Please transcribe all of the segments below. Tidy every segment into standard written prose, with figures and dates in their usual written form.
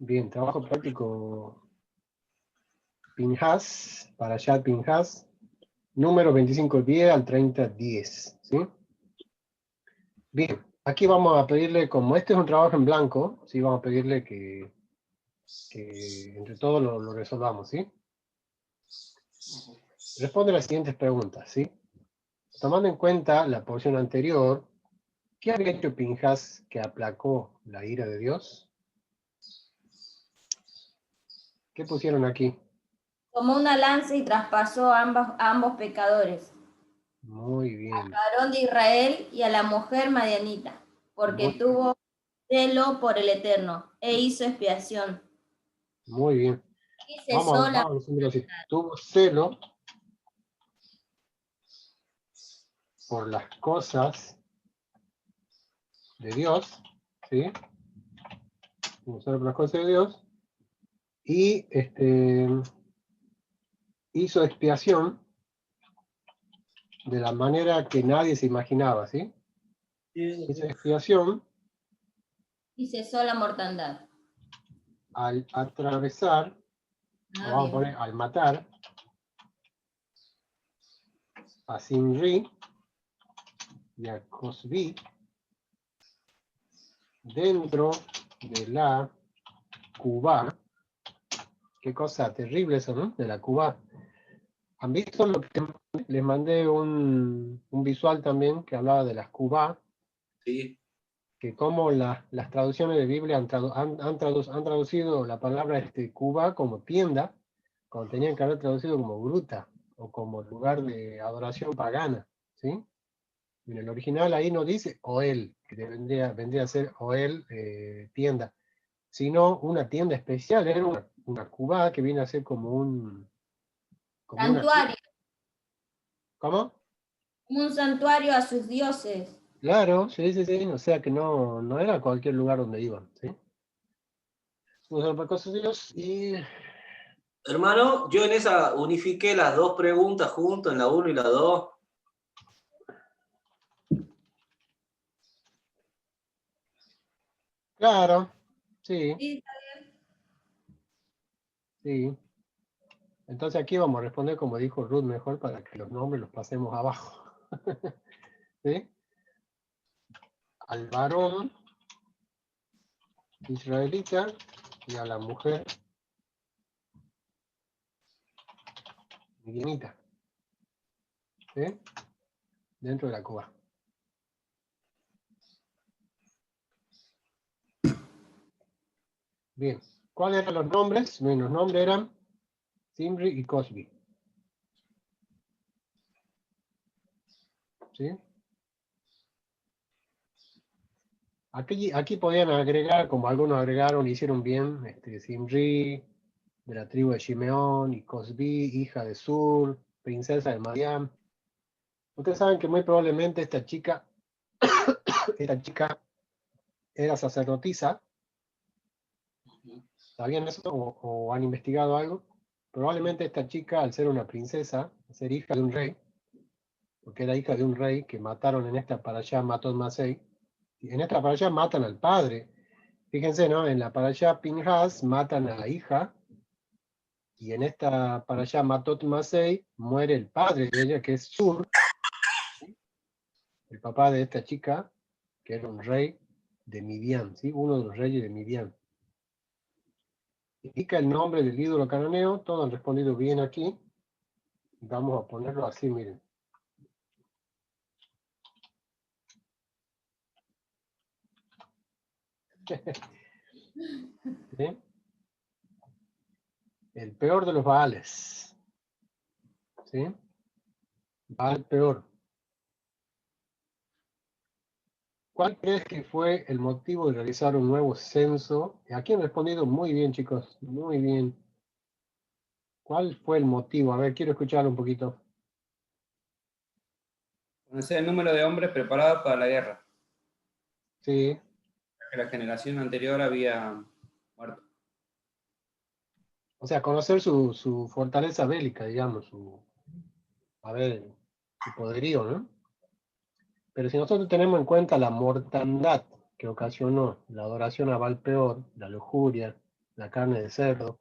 Bien, trabajo práctico Pinhas, para allá Pinhas, número 2510 al 3010, ¿sí? Bien, aquí vamos a pedirle, como este es un trabajo en blanco, ¿sí? Vamos a pedirle que entre todos lo resolvamos, ¿sí? Responde las siguientes preguntas, ¿sí? Tomando en cuenta la porción anterior, ¿qué había hecho Pinhas que aplacó la ira de Dios? ¿Qué pusieron aquí? Tomó una lanza y traspasó a ambos pecadores, Muy al bien. varón de Israel y a la mujer madianita, porque Muy, tuvo celo por el Eterno, e hizo expiación. muy bien. Y cesó Vamos la... a decirlo así. Tuvo celo por las cosas de Dios, ¿sí? Tuvo celo por las cosas de Dios. Y hizo expiación de la manera que nadie se imaginaba, ¿sí? Hizo expiación Y cesó la mortandad. al atravesar, o Ah, vamos a bien. poner al matar a Simri y a Cosbi dentro de la Cuba. Qué cosa terrible eso, ¿no? De la Cuba. ¿Han visto lo que les mandé un visual también que hablaba de las Cuba? Sí. Que como las traducciones de Biblia han traducido la palabra Cuba como tienda, cuando tenían que haber traducido como gruta, o como lugar de adoración pagana, ¿sí? En el original ahí no dice Oel, que vendría a ser Oel tienda, sino una tienda especial, era una Cuba que viene a ser como una Santuario, ¿cómo? un santuario a sus dioses. Claro, sí, sí, sí, o sea que no era cualquier lugar donde iban, ¿sí? Usan para cosas de Dios y... Hermano, yo en esa unifiqué las dos preguntas juntas, en la 1 y la 2. Claro, sí, Sí, sí. Entonces aquí vamos a responder como dijo Ruth mejor para que los nombres los pasemos abajo. ¿Sí? Al varón israelita y a la mujer midianita. ¿Sí? Dentro de la cuba. Bien. ¿Cuáles eran los nombres? Bueno, los nombres eran Simri y Cosby. ¿Sí? Aquí podían agregar, como algunos agregaron, hicieron bien, Simri, de la tribu de Shimeón, y Cosbi, hija de Sur, princesa de Madián. Ustedes saben que muy probablemente esta chica era sacerdotisa. ¿Sabían eso o han investigado algo? Probablemente esta chica, al ser una princesa, al ser hija de un rey, porque era hija de un rey que mataron en esta parashá, Matot Masei, y en esta parashá matan al padre. Fíjense, ¿no? En la parashá Pinhas matan a la hija, y en esta parashá Matot Masei muere el padre de ella, que es Sur, el papá de esta chica, que era un rey de Midian, ¿sí? Uno de los reyes de Midian. Indica el nombre del ídolo cananeo, todos han respondido bien aquí. Vamos a ponerlo así, miren. ¿Sí? El peor de los Baales. ¿Sí? Baal peor. ¿Cuál crees que fue el motivo de realizar un nuevo censo? Aquí han respondido muy bien, chicos, muy bien. ¿Cuál fue el motivo? A ver, quiero escuchar un poquito. Conocer el número de hombres preparados para la guerra, Sí, que la generación anterior había muerto. o sea, conocer su fortaleza bélica, digamos, a ver, su poderío, ¿no? Pero si nosotros tenemos en cuenta la mortandad que ocasionó la adoración a Baal peor, la lujuria, la carne de cerdo,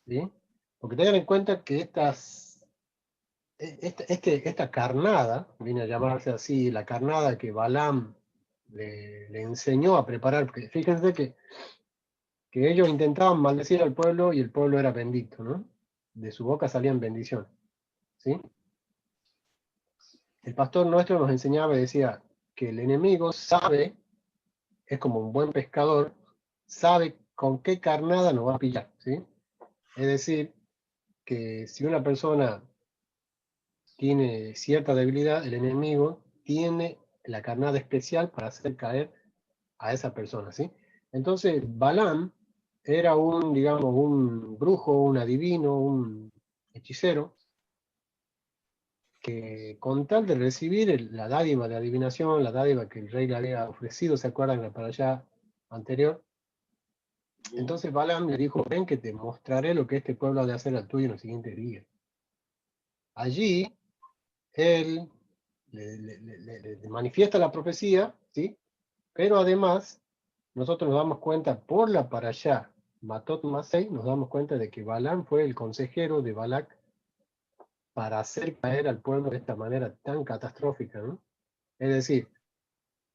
¿sí? Porque tengan en cuenta que esta carnada, viene a llamarse así, la carnada que Balaam le enseñó a preparar, porque fíjense que ellos intentaban maldecir al pueblo y el pueblo era bendito, ¿no? De su boca salían bendiciones, ¿sí? El pastor nuestro nos enseñaba y decía que el enemigo sabe, es como un buen pescador, sabe con qué carnada nos va a pillar, ¿sí? Es decir, que si una persona tiene cierta debilidad, el enemigo tiene la carnada especial para hacer caer a esa persona, ¿sí? Entonces, Balaam era un, digamos, un brujo, un adivino, un hechicero, que con tal de recibir la dádiva de adivinación, la dádiva que el rey le había ofrecido, ¿se acuerdan para allá anterior? Entonces Balaam le dijo, ven que te mostraré lo que este pueblo ha de hacer al tuyo en los siguientes días. Allí, él le manifiesta la profecía, ¿sí? Pero además, nosotros nos damos cuenta por la parashá Matot Masei, nos damos cuenta de que Balaam fue el consejero de Balac para hacer caer al pueblo de esta manera tan catastrófica, ¿no? Es decir,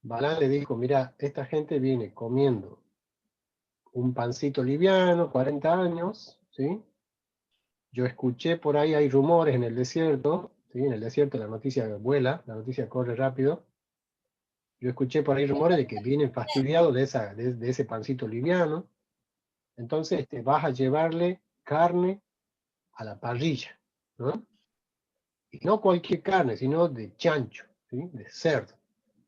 Balaam le dijo, mira, esta gente viene comiendo un pancito liviano, 40 años, ¿sí? Yo escuché por ahí, hay rumores en el desierto, ¿sí? En el desierto la noticia vuela, la noticia corre rápido. Yo escuché por ahí rumores de que vienen fastidiados de ese pancito liviano. Entonces vas a llevarle carne a la parrilla, ¿no? Y no cualquier carne, sino de chancho, ¿sí? De cerdo.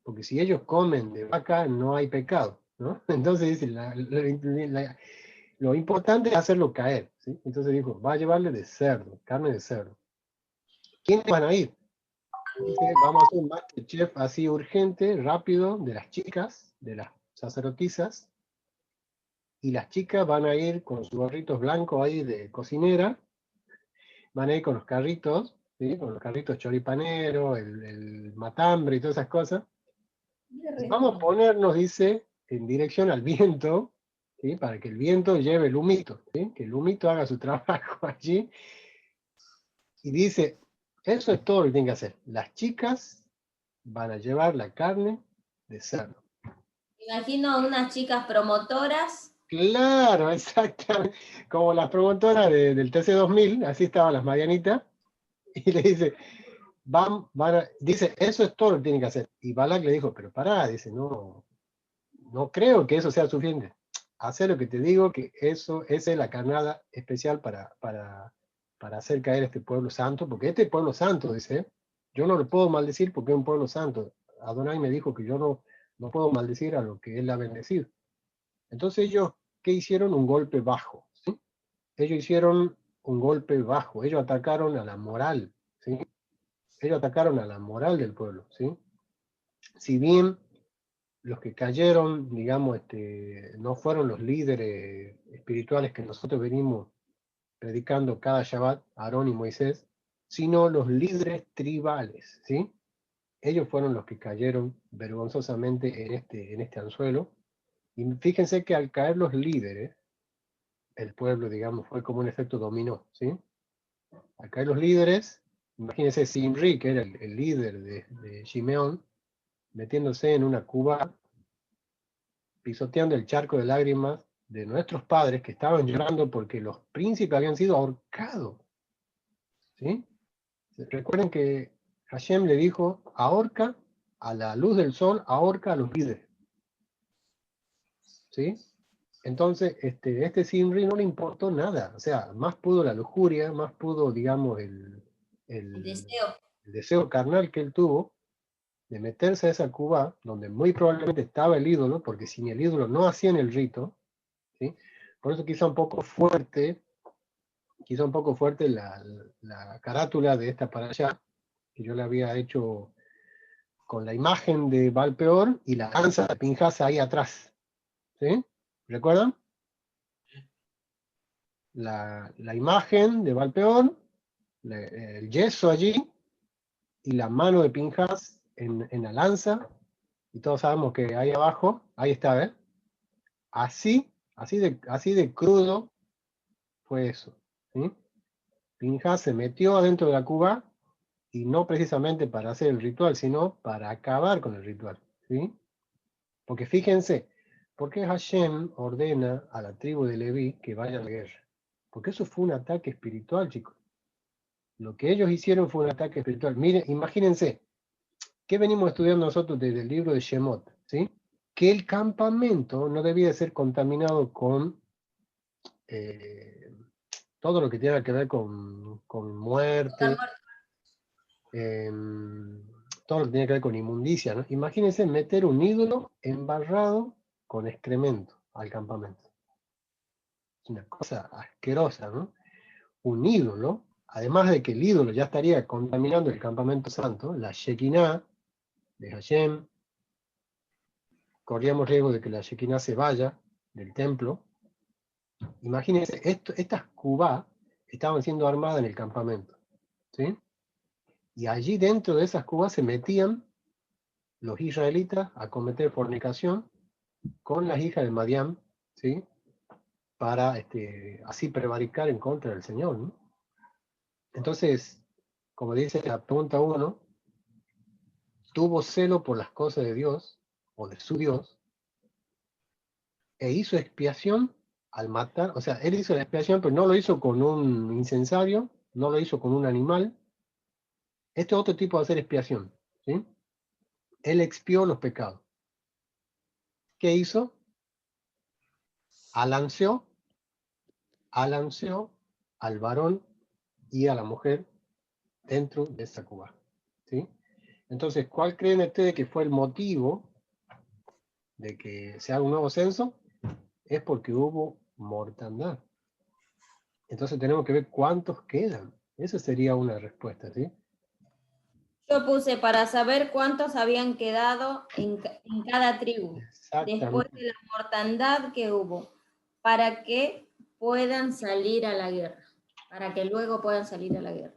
Porque si ellos comen de vaca, no hay pecado, ¿no? Entonces dice, lo importante es hacerlo caer, ¿sí? Entonces dijo, va a llevarle de cerdo, carne de cerdo. ¿Quiénes van a ir? Dice, vamos a hacer un masterchef así urgente, rápido, de las chicas, de las sacerdotisas, y las chicas van a ir con sus gorritos blancos ahí de cocinera, van a ir con los carritos, ¿sí? Con los carritos choripanero, el matambre y todas esas cosas. Y vamos a ponernos, dice, en dirección al viento, ¿sí? Para que el viento lleve el humito, ¿sí? Que el humito haga su trabajo allí. Y dice, eso es todo lo que tienen que hacer. Las chicas van a llevar la carne de cerdo. Imagino a unas chicas promotoras. Claro, exactamente. Como las promotoras del TC2000, así estaban las Marianitas, y le dice, dice, eso es todo lo que tienen que hacer. Y Balak le dijo, pero pará, dice, no creo que eso sea suficiente. Hacer lo que te digo, que esa es la carnada especial para hacer caer este pueblo santo, porque este pueblo santo, dice, yo no lo puedo maldecir porque es un pueblo santo. Adonai me dijo que yo no puedo maldecir a lo que él ha bendecido. Entonces ellos, ¿qué hicieron? Un golpe bajo, ¿sí? Ellos hicieron un golpe bajo, ellos atacaron a la moral, ¿sí? Ellos atacaron a la moral del pueblo, ¿sí? Si bien los que cayeron, digamos, no fueron los líderes espirituales que nosotros venimos predicando cada Shabbat, Aarón y Moisés, sino los líderes tribales, ¿sí? Ellos fueron los que cayeron vergonzosamente en este anzuelo. Y fíjense que al caer los líderes, el pueblo, digamos, fue como un efecto dominó, ¿sí? Al caer los líderes, imagínense Simri, que era el líder de Shimeón, metiéndose en una cuba, pisoteando el charco de lágrimas de nuestros padres que estaban llorando porque los príncipes habían sido ahorcados, ¿sí? Recuerden que Hashem le dijo, ahorca a la luz del sol, ahorca a los líderes, ¿sí? Entonces, este Simri no le importó nada, o sea, más pudo la lujuria, más pudo, digamos, el Deseo. deseo carnal que él tuvo de meterse a esa cuba, donde muy probablemente estaba el ídolo, porque sin el ídolo no hacían el rito, ¿sí? Por eso quizá un poco fuerte la carátula de esta para allá, que yo le había hecho con la imagen de Valpeor y la danza de Pinjas ahí atrás, ¿sí? ¿Recuerdan? La imagen de Valpeor, el yeso allí, y la mano de Pinjas en la lanza, y todos sabemos que ahí abajo, ahí está, ¿ves? Así Así de crudo fue eso, ¿sí? Pinhas se metió adentro de la cuba, y no precisamente para hacer el ritual, sino para acabar con el ritual, ¿sí? Porque fíjense, ¿por qué Hashem ordena a la tribu de Leví que vaya a la guerra? Porque eso fue un ataque espiritual, chicos. Lo que ellos hicieron fue un ataque espiritual. Miren, imagínense, ¿qué venimos estudiando nosotros desde el libro de Shemot? ¿Sí? Que el campamento no debía ser contaminado con todo lo que tiene que ver con muerte, todo lo que tiene que ver con inmundicia, ¿no? Imagínense meter un ídolo embarrado con excremento al campamento. Es una cosa asquerosa, ¿no? Un ídolo, además de que el ídolo ya estaría contaminando el campamento santo, la Shekinah de Hashem, corríamos riesgo de que la Shekinah se vaya del templo. Imagínense, estas cubá estaban siendo armadas en el campamento, ¿sí? Y allí dentro de esas cubas se metían los israelitas a cometer fornicación con las hijas de Madián, ¿sí? Para así prevaricar en contra del Señor, ¿no? Entonces, como dice la pregunta 1, tuvo celo por las cosas de Dios, o de su Dios, e hizo expiación al matar, o sea, él hizo la expiación, pero no lo hizo con un incensario, no lo hizo con un animal. Este es otro tipo de hacer expiación, ¿sí? Él expió los pecados. ¿Qué hizo? Alanceó al varón y a la mujer dentro de esa cuba, ¿sí? Entonces, ¿cuál creen ustedes que fue el motivo de que se haga un nuevo censo? Es porque hubo mortandad. Entonces tenemos que ver cuántos quedan. Esa sería una respuesta, ¿sí? Yo puse para saber cuántos habían quedado en cada tribu, después de la mortandad que hubo, para que puedan salir a la guerra, para que luego puedan salir a la guerra.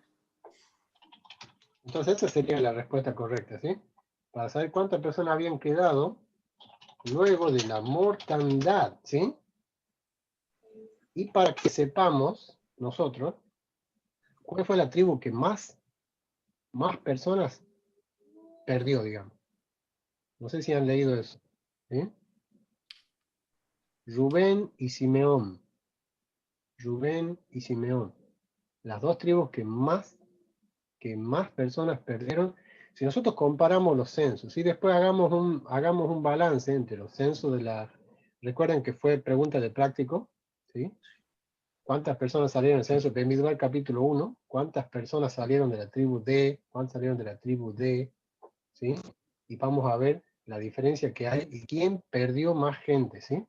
Entonces esa sería la respuesta correcta, ¿sí? Para saber cuántas personas habían quedado luego de la mortandad, ¿sí? Y para que sepamos nosotros cuál fue la tribu que más personas perdió, digamos. No sé si han leído eso, ¿sí? Rubén y Simeón. Rubén y Simeón. Las dos tribus que más personas perdieron. Si nosotros comparamos los censos, y después hagamos un balance entre los censos de la... Recuerden que fue pregunta de práctico, ¿sí? ¿Cuántas personas salieron del censo? Individual capítulo 1. ¿Cuántas personas salieron de la tribu D? ¿Cuántas salieron de la tribu D? ¿Sí? Y vamos a ver la diferencia que hay y quién perdió más gente, ¿sí?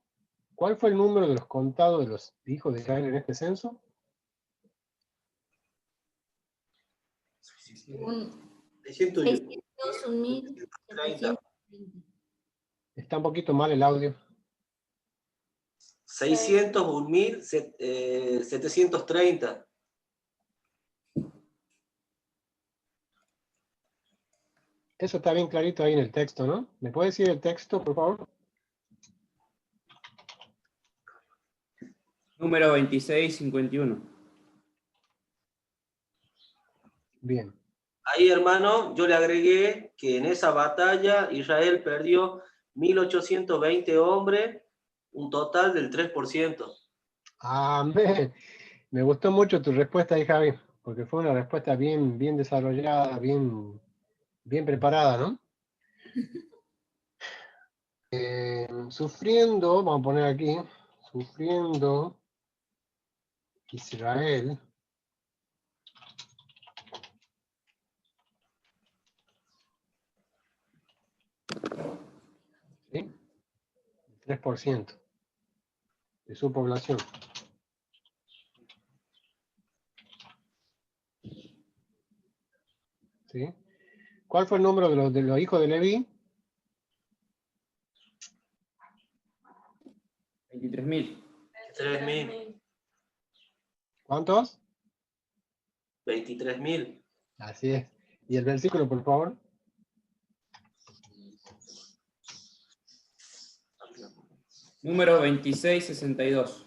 ¿Cuál fue el número de los contados de los hijos de Israel en este censo? 601.730. Está un poquito mal el audio. 601.730. Eso está bien clarito ahí en el texto, ¿no? ¿Me puede decir el texto, por favor? Número 2651. Bien. Ahí, hermano, yo le agregué que en esa batalla Israel perdió 1.820 hombres, un total del 3%. Me gustó mucho tu respuesta ahí, Javi, porque fue una respuesta bien desarrollada, bien preparada, ¿no? Sufriendo, vamos a poner aquí, sufriendo Israel ¿sí? 3% de su población. ¿Sí? ¿Cuál fue el número de los hijos de Leví? 23.000. 23.000. ¿Cuántos? 23.000. Así es. ¿Y el versículo, por favor? Número 2662.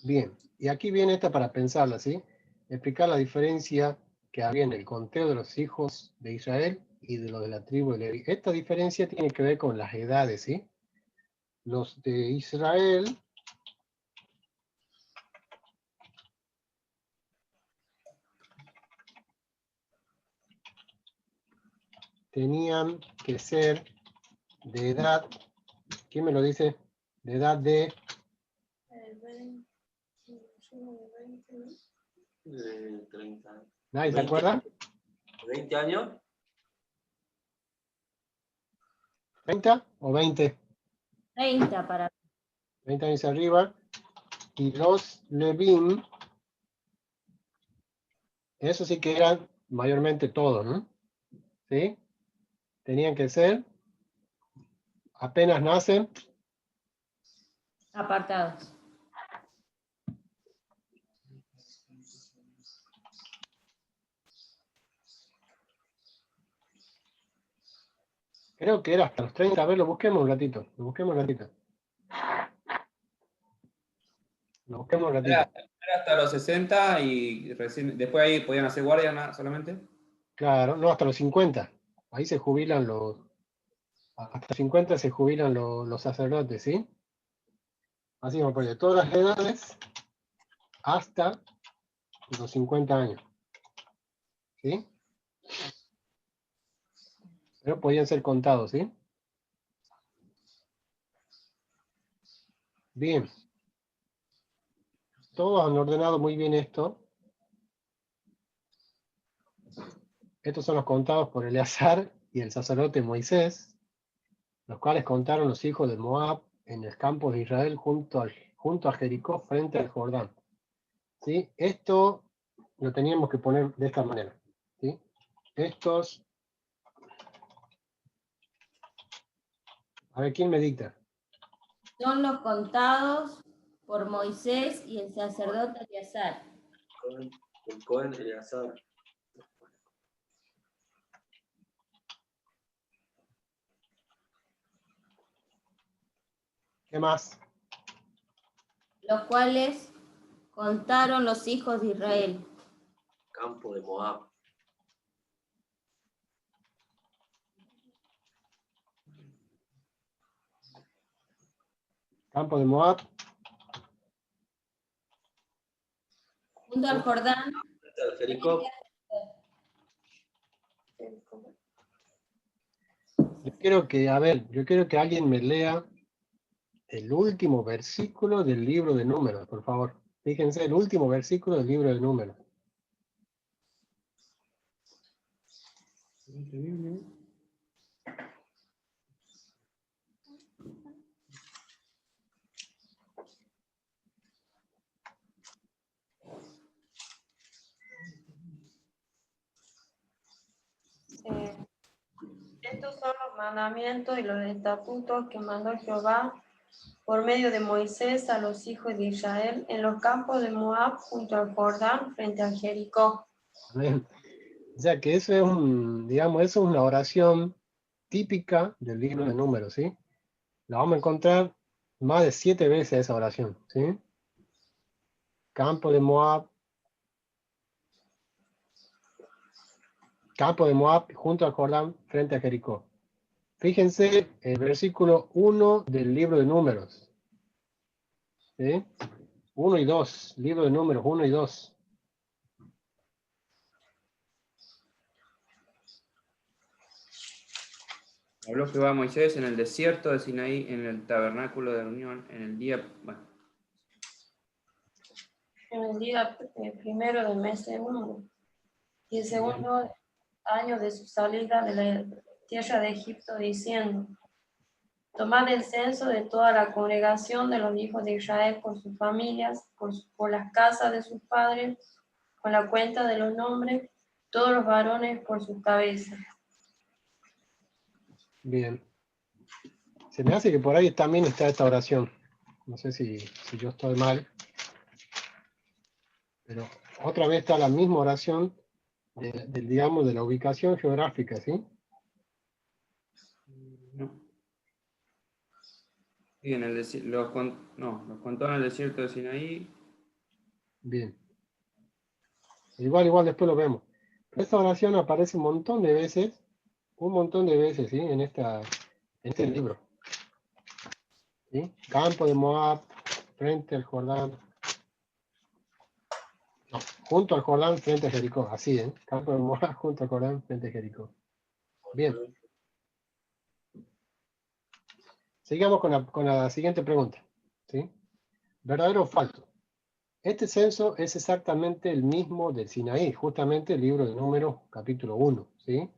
Bien, y aquí viene esta para pensarla, ¿sí? Explicar la diferencia que había en el conteo de los hijos de Israel y de los de la tribu de Leví. Esta diferencia tiene que ver con las edades, ¿sí? Los de Israel tenían que ser de edad, ¿quién me lo dice? De edad de... De 30. ¿Nadie se acuerda? 20 años. ¿30 o 20? 30 para 20 años arriba. Y los Levim, eso sí que eran mayormente todos, ¿no? ¿Sí? Tenían que ser, apenas nacen, apartados. creo que era hasta los 30. A ver, lo busquemos un ratito. Lo busquemos un ratito. Lo busquemos un ratito. Era hasta los 60 y recién, después ahí podían hacer guardia solamente. Claro, no, hasta los 50. Ahí se jubilan los... Hasta 50 se jubilan los sacerdotes, ¿sí? Así vamos a poner todas las edades hasta los 50 años. ¿Sí? Pero podían ser contados, ¿sí? Bien. Todos han ordenado muy bien esto. Estos son los contados por Eleazar y el sacerdote Moisés, los cuales contaron los hijos de Moab en el campo de Israel junto a Jericó frente al Jordán. ¿Sí? Esto lo teníamos que poner de esta manera. ¿Sí? Estos... A ver, ¿quién me dicta? Son los contados por Moisés y el sacerdote Eleazar. El Cohen Eleazar. ¿Qué más? Los cuales contaron los hijos de Israel. Campo de Moab. Campo de Moab. Junto al Jordán. Jericó. Yo quiero que alguien me lea el último versículo del libro de Números, por favor. Fíjense, el último versículo del libro de Números. Estos son los mandamientos y los estatutos que mandó Jehová por medio de Moisés a los hijos de Israel en los campos de Moab junto al Jordán frente a Jericó. Amén. O sea que eso es digamos, eso es una oración típica del libro de Números, ¿sí? La vamos a encontrar más de 7 veces esa oración, ¿sí? Campo de Moab junto al Jordán frente a Jericó. Fíjense el versículo 1 del libro de Números. ¿Sí? 1 y 2, libro de Números 1 y 2. Habló Jehová a Moisés en el desierto de Sinaí, en el tabernáculo de reunión, en el día... Bueno. En el día primero del mes segundo y el segundo año de su salida de la tierra de Egipto, diciendo: tomad el censo de toda la congregación de los hijos de Israel por sus familias, por las casas de sus padres, con la cuenta de los nombres, todos los varones por sus cabezas. Bien. Se me hace que por ahí también está esta oración. No sé si yo estoy mal. Pero otra vez está la misma oración digamos, de la ubicación geográfica, ¿sí? No. Sí, en el los contó en el desierto de Sinaí. Bien. Igual después lo vemos. Pero esta oración aparece un montón de veces, ¿sí? En este libro. ¿Sí? Campo de Moab, frente al Jordán. No, junto al Jordán, frente a Jericó. Así, ¿eh? Campo de Moab, junto al Jordán, frente a Jericó. Bien. Sigamos con la siguiente pregunta. ¿Sí? ¿Verdadero o falso? Este censo es exactamente el mismo del Sinaí, justamente el libro de Números, capítulo 1. ¿Sí?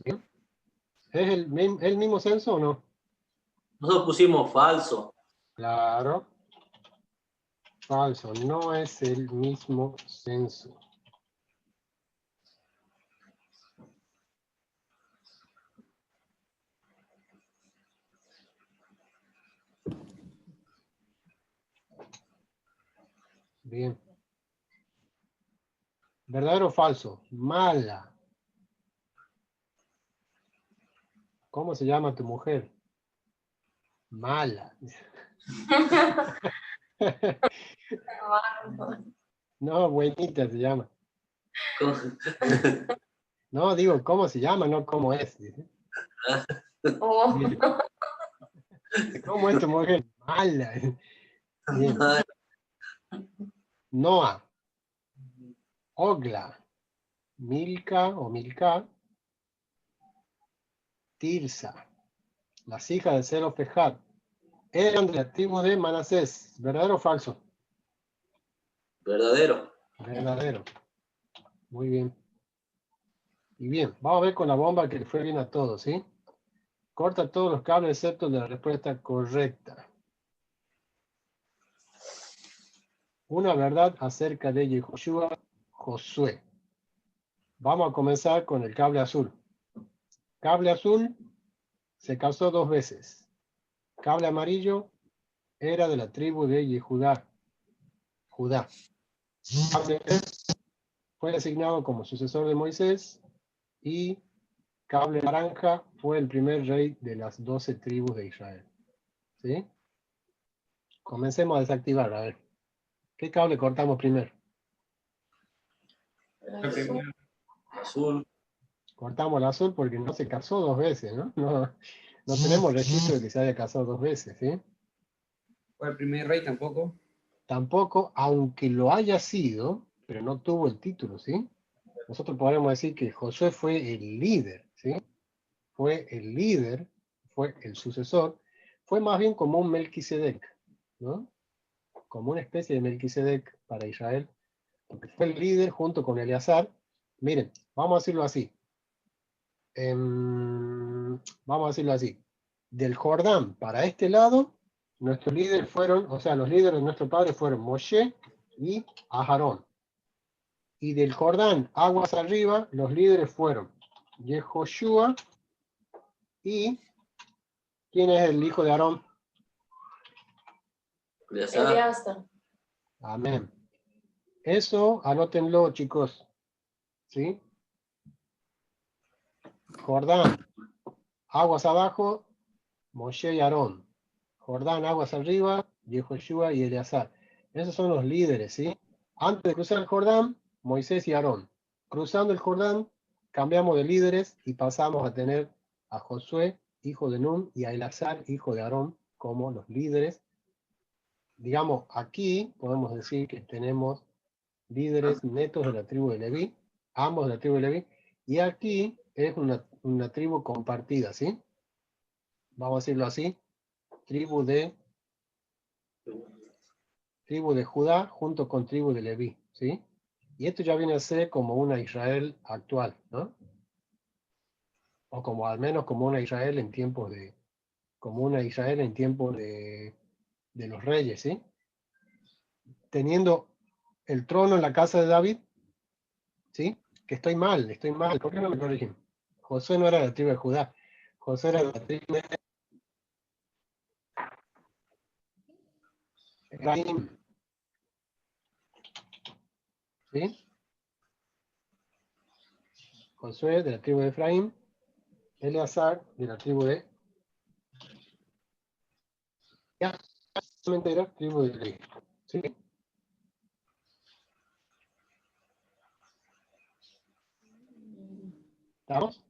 ¿Bien? ¿Es el mismo censo o no? Nosotros pusimos falso. Claro. Falso, no es el mismo censo. Bien. ¿Verdadero o falso? Mala. ¿Cómo se llama tu mujer? Mala. No, buenita se llama. No, digo, ¿cómo se llama? No, ¿cómo es? Bien. ¿Cómo es tu mujer? Mala. Bien. Noa. Ogla. Milca o Milca. Tirsa. Las hijas de Zelofejad eran de la tribu de Manasés. ¿Verdadero o falso? Verdadero. Verdadero. Muy bien. Y bien, vamos a ver con la bomba que le fue bien a todos, ¿sí? Corta todos los cables excepto de la respuesta correcta. Una verdad acerca de Yehoshua, Josué. Vamos a comenzar con el cable azul. Cable azul se casó 2 veces. Cable amarillo era de la tribu de Yehudá. Judá. Cable fue designado como sucesor de Moisés y cable naranja fue el primer rey de las 12 tribus de Israel. ¿Sí? Comencemos a desactivar, a ver. ¿Qué cable cortamos primero? Azul. Cortamos el azul porque no se casó 2 veces, ¿no? No tenemos registro de que se haya casado 2 veces, ¿sí? ¿Fue el primer rey tampoco? Tampoco, aunque lo haya sido, pero no tuvo el título, ¿sí? Nosotros podríamos decir que Josué fue el líder, ¿sí? Fue el líder, fue el sucesor, fue más bien como un Melquisedec, ¿no? Como una especie de Melquisedec para Israel, porque fue el líder junto con Eleazar. Miren, vamos a decirlo así. Vamos a decirlo así. Del Jordán para este lado, nuestros líderes fueron, o sea, los líderes de nuestro padre fueron Moshe y Aharón. Y del Jordán, aguas arriba, los líderes fueron Yehoshua y ¿quién es el hijo de Aarón? Eleazar. Amén. Eso anótenlo, chicos. ¿Sí? Jordán, aguas abajo, Moshe y Aarón. Jordán, aguas arriba, Yehoshua y Eleazar. Esos son los líderes, ¿sí? Antes de cruzar el Jordán, Moisés y Aarón. Cruzando el Jordán, cambiamos de líderes y pasamos a tener a Josué, hijo de Nun, y a Eleazar, hijo de Aarón, como los líderes. Digamos, aquí podemos decir que tenemos líderes netos de la tribu de Leví, ambos de la tribu de Leví, y aquí es una tribu compartida, ¿sí? Vamos a decirlo así, tribu de Judá junto con tribu de Leví, ¿sí? Y esto ya viene a ser como una Israel actual, ¿no? O como al menos como una Israel en tiempos de los reyes, ¿sí? Teniendo el trono en la casa de David, ¿sí? Que estoy mal, ¿por qué no me corrigen? Josué no era de la tribu de Judá, Josué era de la tribu de Efraín. ¿Sí? Josué, de la tribu de Efraín. Eleazar, de la tribu de... Ya, solamente era tribu de Leví. ¿Sí? ¿Estamos?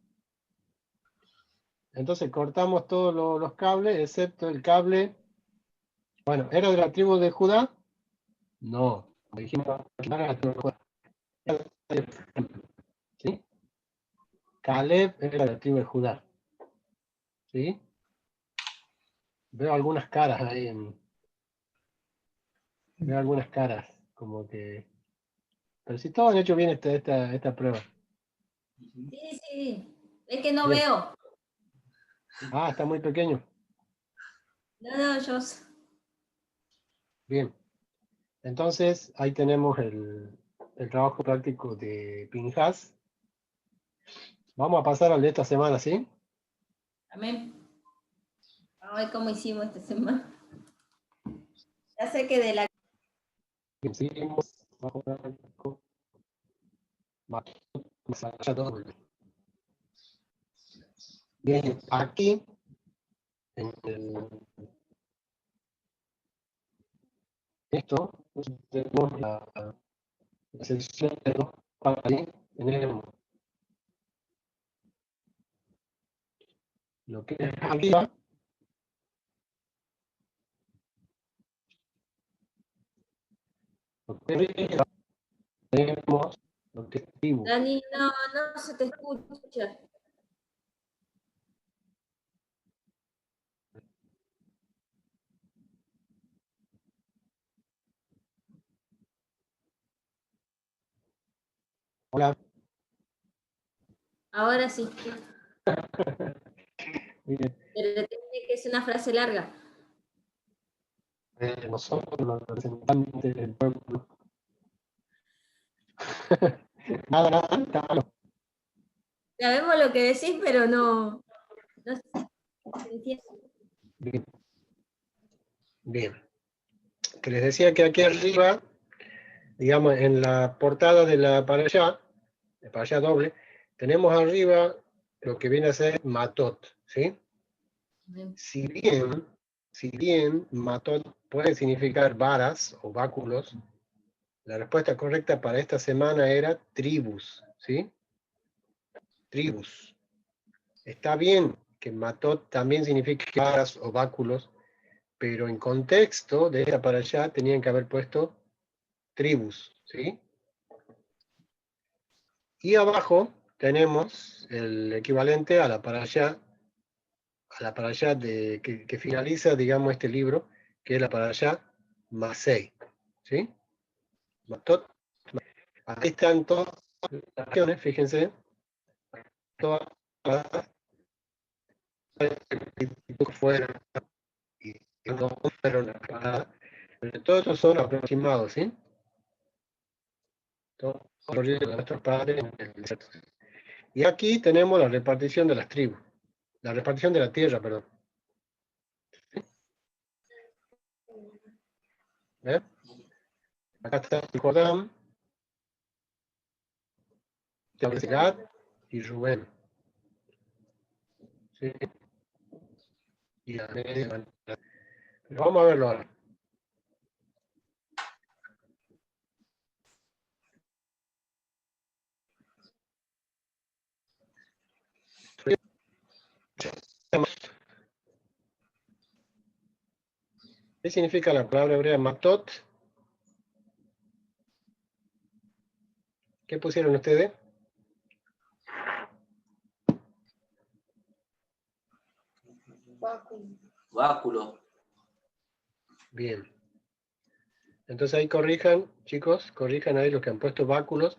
Entonces cortamos todos los cables, excepto el cable... Bueno, ¿era de la tribu de Judá? No, como dijimos, no era de la tribu de Judá. ¿Sí? Caleb era de la tribu de Judá. ¿Sí? Veo algunas caras ahí veo algunas caras, como que... Pero si todos han hecho bien esta prueba. Sí, sí. Es que no Bien. veo. Ah, está muy pequeño. No, yo... Bien. Entonces, ahí tenemos el trabajo práctico de Pinhas. Vamos a pasar al de esta semana, ¿sí? Amén. Vamos a ver cómo hicimos esta semana. Ya sé que de la... Bien, seguimos. Bien, aquí, en esto, tenemos la sección de los ahí tenemos lo que es arriba, lo que es arriba, tenemos lo que es tribu. Dani, no se te escucha. Hola. Ahora sí. Bien. Pero tiene que ser una frase larga. Nosotros, los representantes del pueblo. nada, está malo. Sabemos lo que decís, pero no se entiende. Bien. Bien. Que les decía que aquí arriba, digamos, en la portada de la para allá doble, tenemos arriba lo que viene a ser matot, ¿sí? Si bien matot puede significar varas o báculos, la respuesta correcta para esta semana era tribus, ¿sí? Tribus. Está bien que matot también significa varas o báculos, pero en contexto de esta para allá tenían que haber puesto tribus, ¿sí? Y abajo tenemos el equivalente a la para allá que finaliza, digamos, este libro, que es la para allá Masei, ¿sí? Matot. Ahí están todas las acciones, fíjense, todas las fueron y no fueron aclaradas, pero todos estos son aproximados, ¿sí? Todos los de nuestros padres en el desierto. Y aquí tenemos la repartición de las tribus, la repartición de la tierra, perdón. ¿Eh? Acá está el Jordán, Gad y Rubén. ¿Sí? Y la media. Pero vamos a verlo ahora. ¿Qué significa la palabra hebrea matot? ¿Qué pusieron ustedes? Báculo. Bien. Entonces ahí corrijan, chicos, corrijan ahí los que han puesto báculos.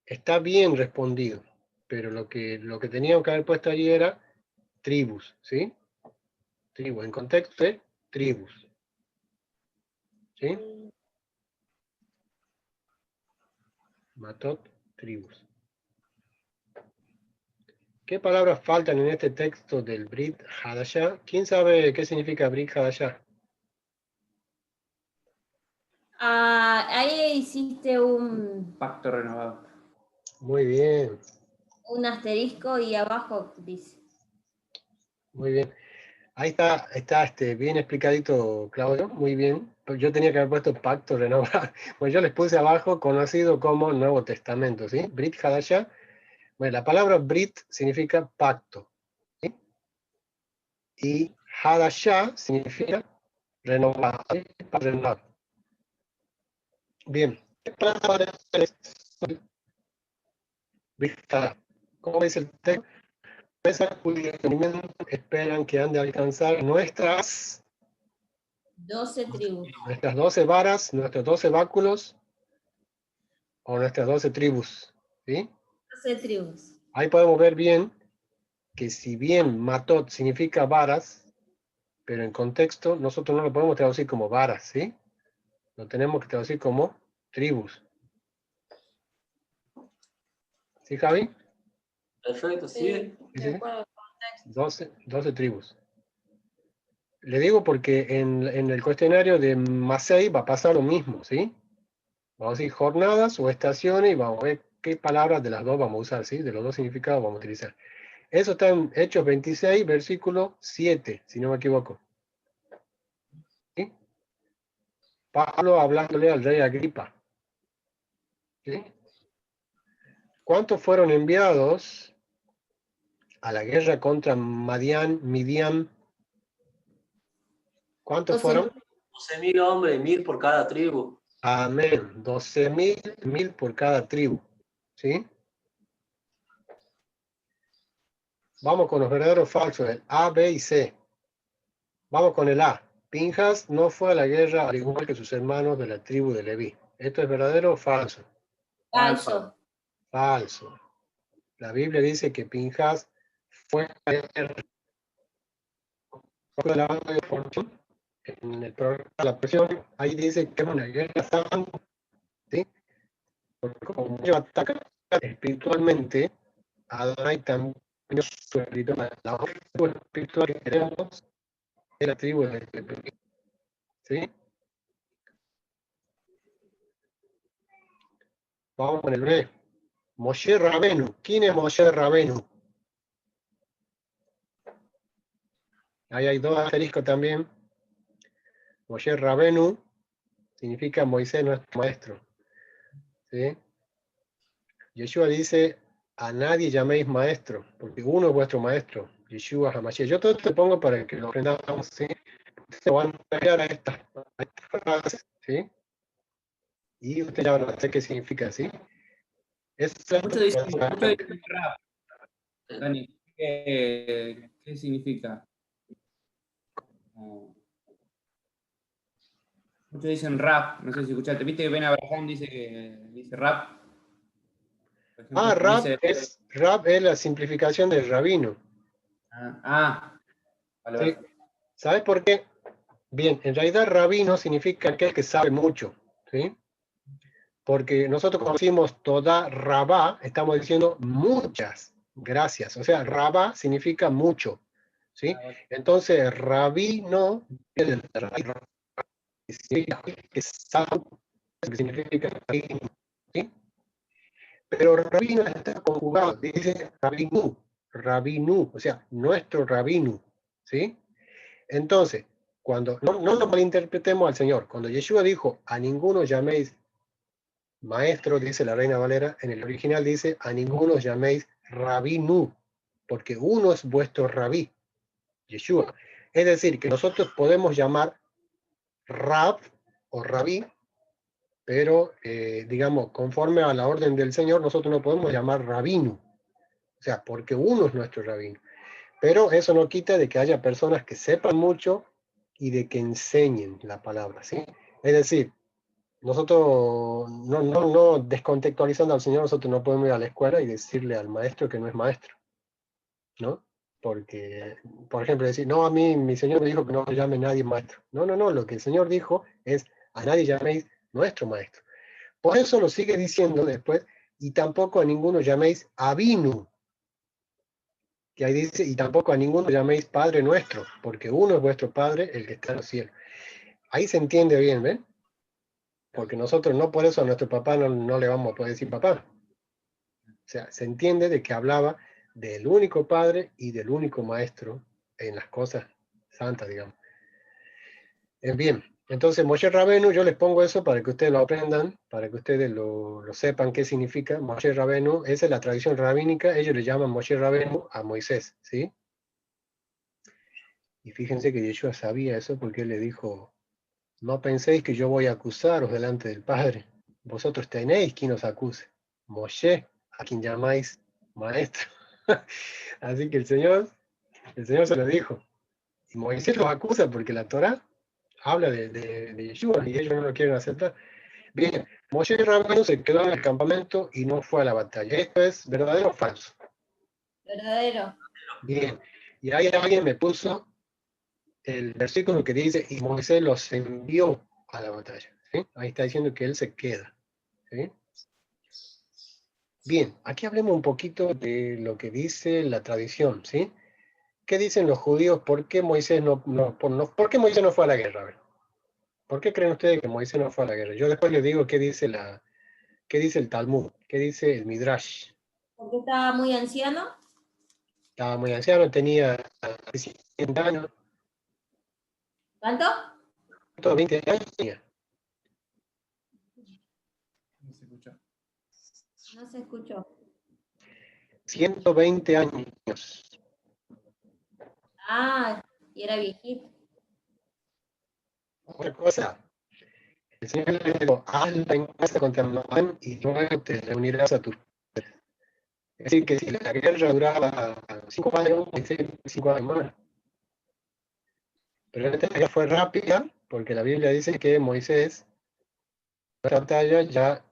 Está bien respondido, pero lo que teníamos que haber puesto allí era tribus, ¿sí? Tribus, en contexto de tribus. ¿Sí? Matot, tribus. ¿Qué palabras faltan en este texto del Brit Hadashah? ¿Quién sabe qué significa Brit Hadashah? Ahí hiciste un Pacto renovado. Muy bien, un asterisco y abajo dice. muy bien. Ahí está bien explicadito, Claudio, muy bien. Yo tenía que haber puesto pacto renovado. Pues yo les puse abajo, conocido como Nuevo Testamento, ¿sí? Brit Hadashah. Bueno, la palabra Brit significa pacto, ¿sí? Y Hadashah significa renovado, ¿sí? Para renovar. Bien. ¿Qué palabra es Brit Hadashah? ¿Cómo dice el texto? Esa cuyo cumplimiento esperan que han de alcanzar nuestras 12 tribus. nuestras 12 varas, nuestros 12 báculos o nuestras 12 tribus, ¿sí? 12 tribus. Ahí podemos ver bien que si bien matot significa varas, pero en contexto nosotros no lo podemos traducir como varas, ¿sí? Lo tenemos que traducir como tribus. ¿Sí, Javi? Perfecto, sí. Sí, De sí. acuerdo. 12 tribus. Le digo porque en el cuestionario de Masei va a pasar lo mismo, ¿sí? Vamos a decir jornadas o estaciones y vamos a ver qué palabras de las dos vamos a usar, ¿sí? De los dos significados vamos a utilizar. Eso está en Hechos 26, versículo 7, si no me equivoco. ¿Sí? Pablo hablándole al rey Agripa. ¿Sí? ¿Cuántos fueron enviados a la guerra contra Midian? ¿Cuántos 12.000. fueron? 12.000 hombres, 1.000 por cada tribu. Amén. 12.000 por cada tribu. ¿Sí? Vamos con los verdaderos falsos, el A, B y C. Vamos con el A. Pinjas no fue a la guerra al igual que sus hermanos de la tribu de Leví. ¿Esto es verdadero o falso? Falso. Falso. La Biblia dice que Pinjas fue a la guerra de la banda de Fortune. En el programa La Presión, ahí dice que es una guerra santa, ¿sí? Porque como ellos atacan espiritualmente, Adonai también su espiritual. La tribu espiritual que queremos es la tribu de Leví. ¿Sí? Vamos con el B. Moshe Rabenu. ¿Quién es Moshe Rabenu? Ahí hay dos asteriscos también. Moshe Rabenu significa Moisés nuestro maestro. ¿Sí? Yeshua dice, a nadie llaméis maestro, porque uno es vuestro maestro, Yeshua HaMashiach. Yo todo esto te pongo para que lo aprendamos, ¿sí? Se van a pegar a estas frases, ¿sí? Y usted ya van a saber qué significa, ¿sí? Muchos dicen rap, Dani. ¿Qué significa? Muchos dicen rap, no sé si escuchaste. ¿Viste que Ben Abraham dice rap? Por ejemplo, rap es la simplificación del rabino. Vale, ¿Sí? vale. ¿Sabes por qué? Bien, en realidad rabino significa aquel que sabe mucho, ¿sí? Porque nosotros conocimos toda rabá, estamos diciendo muchas gracias. O sea, rabá significa mucho, ¿sí? Entonces, rabino, significa que sabe, que significa rabino, ¿sí? Pero rabino está conjugado, dice rabinu, o sea, nuestro rabino, ¿sí? Entonces, cuando no lo malinterpretemos al Señor, cuando Yeshua dijo, a ninguno llaméis maestro, dice la Reina Valera, en el original dice, a ninguno llaméis rabinu, porque uno es vuestro rabí, Yeshua. Es decir, que nosotros podemos llamar rab o rabí, pero, digamos, conforme a la orden del Señor, nosotros no podemos llamar rabino, o sea, porque uno es nuestro rabino. Pero eso no quita de que haya personas que sepan mucho y de que enseñen la palabra, ¿sí? Es decir, nosotros, no descontextualizando al Señor, nosotros no podemos ir a la escuela y decirle al maestro que no es maestro, ¿no? Porque, por ejemplo, decir, no, a mí mi Señor me dijo que no me llame nadie maestro. No, lo que el Señor dijo es, a nadie llaméis nuestro maestro. Por eso lo sigue diciendo después, y tampoco a ninguno llaméis Avinu, que ahí dice, y tampoco a ninguno llaméis Padre nuestro, porque uno es vuestro Padre, el que está en los cielos. Ahí se entiende bien, ¿ven? porque nosotros no por eso a nuestro papá no le vamos a poder decir papá. O sea, se entiende de que hablaba del único padre y del único maestro en las cosas santas, digamos. Bien, entonces Moshe Rabenu, yo les pongo eso para que ustedes lo aprendan, para que ustedes lo sepan qué significa. Moshe Rabenu, esa es la tradición rabínica, ellos le llaman Moshe Rabenu a Moisés, ¿sí? Y fíjense que Yeshua sabía eso porque él le dijo, no penséis que yo voy a acusaros delante del Padre, vosotros tenéis quien os acuse, Moshe, a quien llamáis maestro. Así que el Señor se lo dijo. Y Moisés los acusa porque la Torá habla de Yeshua y ellos no lo quieren aceptar. Bien, Moshe Rabbeinu se quedó en el campamento y no fue a la batalla. ¿Esto es verdadero o falso? Verdadero. Bien, y ahí alguien me puso el versículo que dice, y Moisés los envió a la batalla. ¿Sí? Ahí está diciendo que él se queda. ¿Sí? Bien, aquí hablemos un poquito de lo que dice la tradición. ¿Sí? ¿Qué dicen los judíos? ¿Por qué Moisés ¿por qué Moisés no fue a la guerra? A ver, ¿por qué creen ustedes que Moisés no fue a la guerra? Yo después les digo qué dice el Talmud, qué dice el Midrash. Porque estaba muy anciano. Estaba muy anciano, tenía 100 años. ¿Cuánto? 120 años tenía. No se escuchó. No se escuchó. 120 años. Ah, y era viejito. Otra cosa, el Señor le dijo, hazla en casa contra Amán y luego te reunirás a tus padres. Es decir, que si la guerra duraba 5 años, 5 años más. Pero esta guerra fue rápida, porque la Biblia dice que Moisés, en la batalla ya,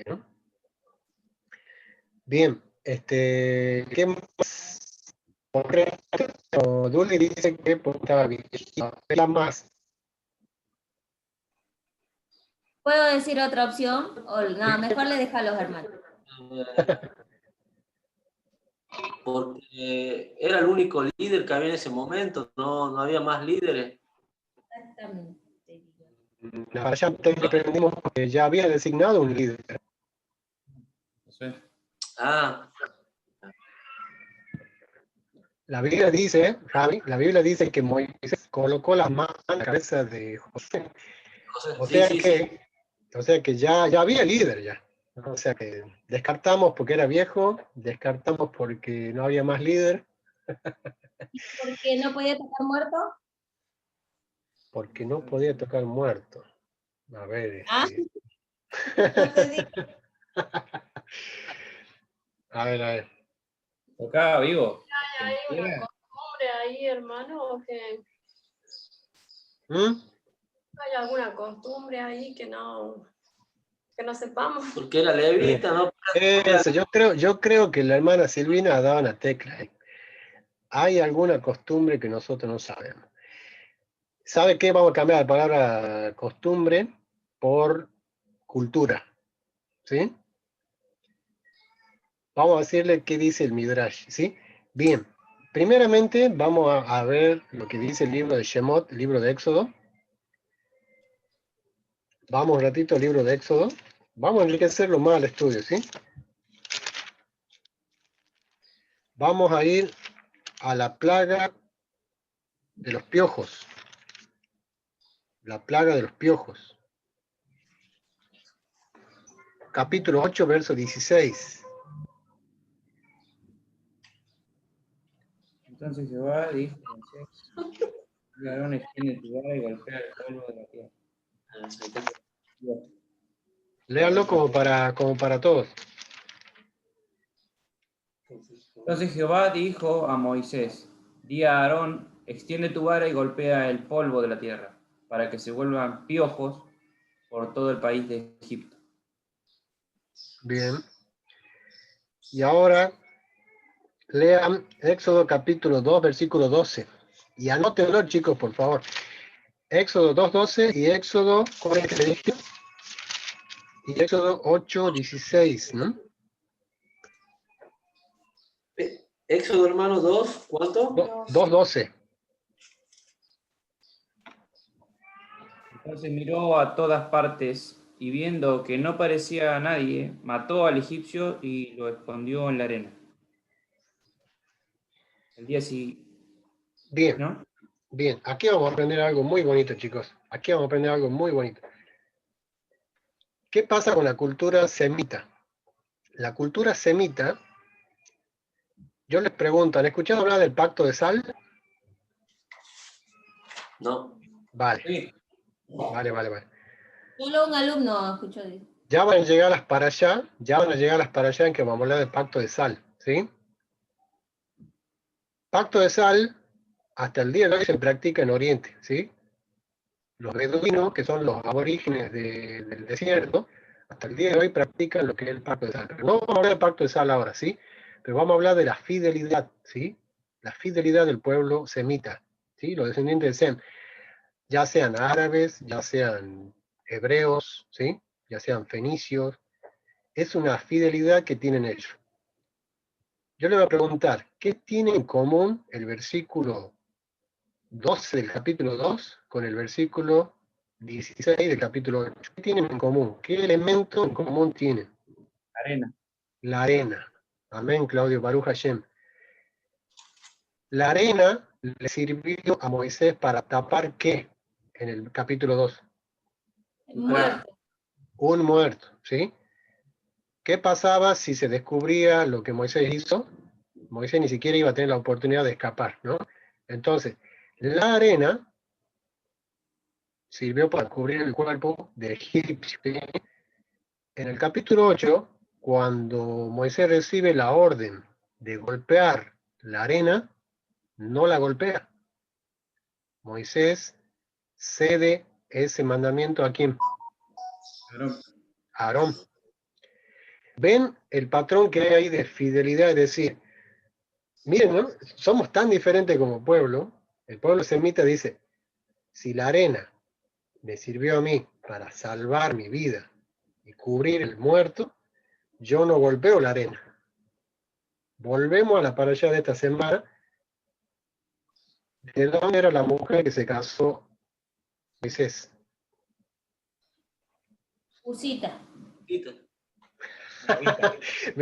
¿no? Bien, ¿qué más? Concreto, Dulce dice que estaba viejito, era más. ¿Puedo decir otra opción? O no, mejor le deja a los hermanos. Porque era el único líder que había en ese momento, no había más líderes. Exactamente. Ya aprendimos que ya había designado un líder. Sí. Ah, La Biblia dice, Javi, la Biblia dice que Moisés colocó las manos en la cabeza de José. O sea que ya había líder ya. ¿No? O sea que descartamos porque era viejo, descartamos porque no había más líder. ¿Porque no podía tocar muerto? Porque no podía tocar muerto. A ver, Ah, no te digo. A ver. Tocaba vivo. ¿Hay una costumbre ahí, hermano, o que ¿Mm? hay alguna costumbre ahí que no sepamos? porque era levita, ¿no? Eso, yo creo que la hermana Silvina ha dado una tecla ahí. Hay alguna costumbre que nosotros no sabemos. ¿Sabe qué? Vamos a cambiar la palabra costumbre por cultura. ¿Sí? Vamos a decirle qué dice el Midrash. ¿Sí? Bien. Primeramente vamos a ver lo que dice el libro de Shemot, el libro de Éxodo. Vamos un ratito al libro de Éxodo. Vamos a enriquecerlo más al estudio, ¿sí? Vamos a ir a la plaga de los piojos. La plaga de los piojos. Capítulo 8, verso 16. Entonces Jehová dijo a Moisés, y Aarón extiende tu vara y golpea el polvo de la tierra. Léanlo como para todos. Entonces Jehová dijo a Moisés, di a Aarón, extiende tu vara y golpea el polvo de la tierra, para que se vuelvan piojos por todo el país de Egipto. Bien. Y ahora lean Éxodo capítulo 2, versículo 12. Y anótenlo, chicos, por favor. Éxodo 2, 12 y Éxodo, ¿cuál es el dije? Y Éxodo 8, 16, ¿no? Éxodo, hermano, 2, ¿cuánto? 2, 12. Entonces miró a todas partes y viendo que no parecía a nadie, mató al egipcio y lo escondió en la arena. El día siguiente, Bien, ¿no? bien. Aquí vamos a aprender algo muy bonito, chicos. Aquí vamos a aprender algo muy bonito. ¿Qué pasa con la cultura semita? La cultura semita, yo les pregunto, ¿han escuchado hablar del pacto de sal? No. Vale, Sí. vale. Solo un alumno escuchó. Ya van a llegar las para allá, en que vamos a hablar del pacto de sal, ¿sí? Pacto de sal, hasta el día de hoy se practica en Oriente, ¿sí? Los beduinos, que son los aborígenes del desierto, hasta el día de hoy practican lo que es el pacto de sal. Pero no vamos a hablar del pacto de sal ahora, ¿sí? Pero vamos a hablar de la fidelidad, ¿sí? La fidelidad del pueblo semita, ¿sí? Los descendientes de Sem, ya sean árabes, ya sean hebreos, ¿sí? Ya sean fenicios, es una fidelidad que tienen ellos. Yo le voy a preguntar, ¿qué tiene en común el versículo 12 del capítulo 2 con el versículo 16 del capítulo 8? ¿Qué tienen en común? ¿Qué elemento en común tienen? Arena. La arena. Amén, Claudio, Baruch Hashem. La arena le sirvió a Moisés para tapar ¿qué? En el capítulo 2. Muerto. Un muerto, ¿sí? ¿Qué pasaba si se descubría lo que Moisés hizo? Moisés ni siquiera iba a tener la oportunidad de escapar, ¿no? Entonces, la arena sirvió para cubrir el cuerpo de egipcio. En el capítulo 8, cuando Moisés recibe la orden de golpear la arena, no la golpea. Moisés cede ese mandamiento a ¿quién? A Aarón. ¿Ven el patrón que hay ahí de fidelidad? Es decir, miren, ¿no? Somos tan diferentes como pueblo. El pueblo semita dice, si la arena me sirvió a mí para salvar mi vida y cubrir el muerto, yo no golpeo la arena. Volvemos a la parashá de esta semana. ¿De dónde era la mujer que se casó Moisés? Usita.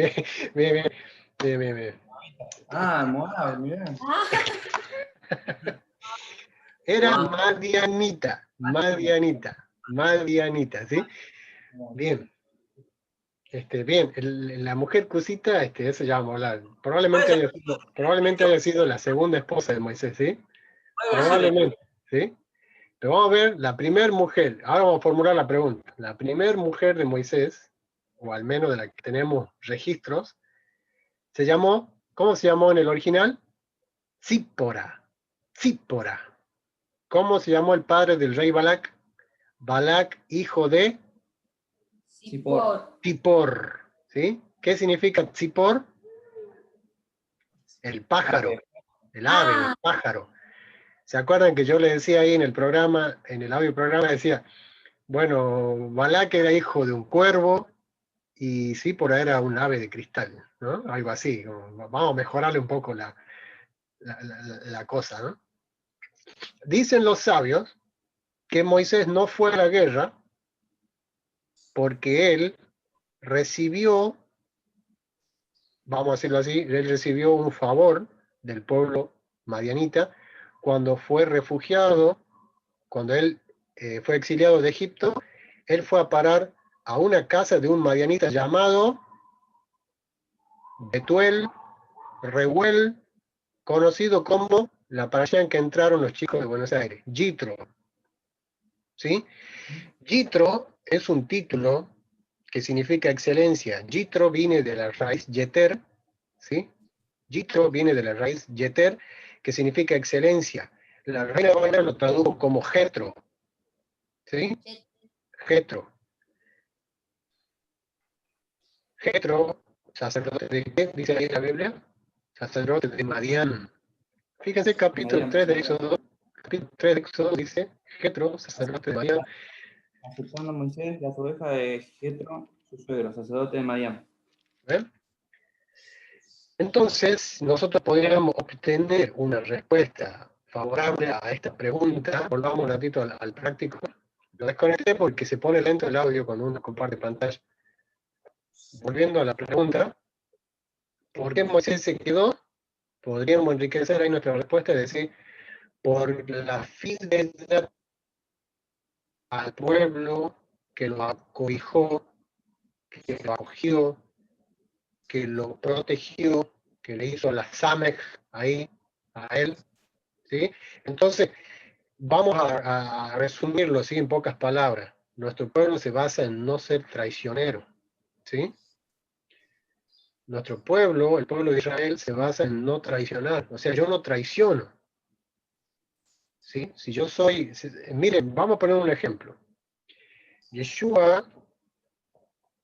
Bien. Ah, Moab, mirá. Era Wow. Madianita, ¿sí? Bien. Bien, la mujer cusita, eso ya vamos a hablar. Probablemente haya sido la segunda esposa de Moisés, ¿sí? Probablemente, ¿sí? Pero vamos a ver la primera mujer. Ahora vamos a formular la pregunta. La primera mujer de Moisés, o al menos de la que tenemos registros, se llamó, ¿cómo se llamó en el original? Zípora. ¿Cómo se llamó el padre del rey Balac? Balac, hijo de Zippor. ¿Sí? ¿Qué significa Zippor? El pájaro, el ave, el pájaro. ¿Se acuerdan que yo le decía ahí en el programa, en el audio programa, decía, bueno, Balac era hijo de un cuervo y Zippor era un ave de cristal, ¿no? Algo así, vamos a mejorarle un poco la cosa, ¿no? Dicen los sabios que Moisés no fue a la guerra porque él recibió, vamos a decirlo así, él recibió un favor del pueblo madianita cuando fue refugiado, cuando él fue exiliado de Egipto, él fue a parar a una casa de un madianita llamado Betuel, Reuel, conocido como la parashá en que entraron los chicos de Buenos Aires, Yitro. ¿Sí? Yitro es un título que significa excelencia. Yitro viene de la raíz yeter, ¿sí? Yitro viene de la raíz yeter, que significa excelencia. La Reina Valera lo tradujo como Jetro, ¿sí? Jetro. Jetro, sacerdote de qué, dice ahí en la Biblia, sacerdote de Madián. Fíjense, capítulo 3 de Éxodo, dice, Jetro, sacerdote de Madián. Aceptando a Moisés las ovejas de Jetro, su suegro, sacerdote de Madián. ¿Ven? Entonces, nosotros podríamos obtener una respuesta favorable a esta pregunta. Volvamos un ratito al práctico. Lo desconecté porque se pone lento el audio cuando uno comparte pantalla. Volviendo a la pregunta, ¿por qué Moisés se quedó? Podríamos enriquecer ahí nuestra respuesta y decir, por la fidelidad al pueblo que lo acobijó, que lo acogió, que lo protegió, que le hizo la Samech ahí a él, ¿sí? Entonces, vamos a resumirlo así en pocas palabras. Nuestro pueblo se basa en no ser traicionero, ¿sí? Nuestro pueblo, el pueblo de Israel, se basa en no traicionar. O sea, yo no traiciono, ¿sí? Si yo soy... miren, vamos a poner un ejemplo. Yeshua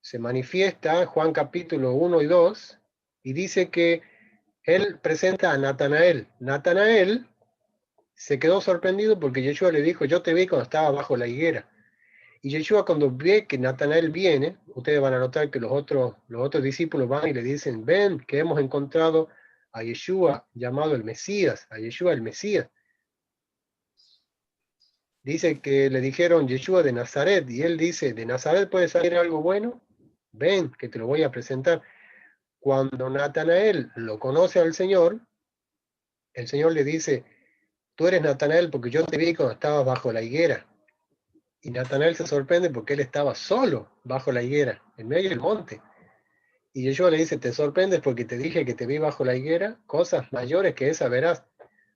se manifiesta, Juan capítulo 1 y 2, y dice que él presenta a Natanael. Natanael se quedó sorprendido porque Yeshua le dijo, yo te vi cuando estaba bajo la higuera. Y Yeshua cuando ve que Natanael viene, ustedes van a notar que los otros discípulos van y le dicen, ven, que hemos encontrado a Yeshua llamado el Mesías, a Yeshua el Mesías. Dice que le dijeron Yeshua de Nazaret, y él dice, ¿de Nazaret puede salir algo bueno? Ven, que te lo voy a presentar. Cuando Natanael lo conoce al Señor, el Señor le dice, tú eres Natanael porque yo te vi cuando estabas bajo la higuera. Y Natanael se sorprende porque él estaba solo bajo la higuera, en medio del monte. Y Yeshua le dice, ¿te sorprendes porque te dije que te vi bajo la higuera? Cosas mayores que esa verás,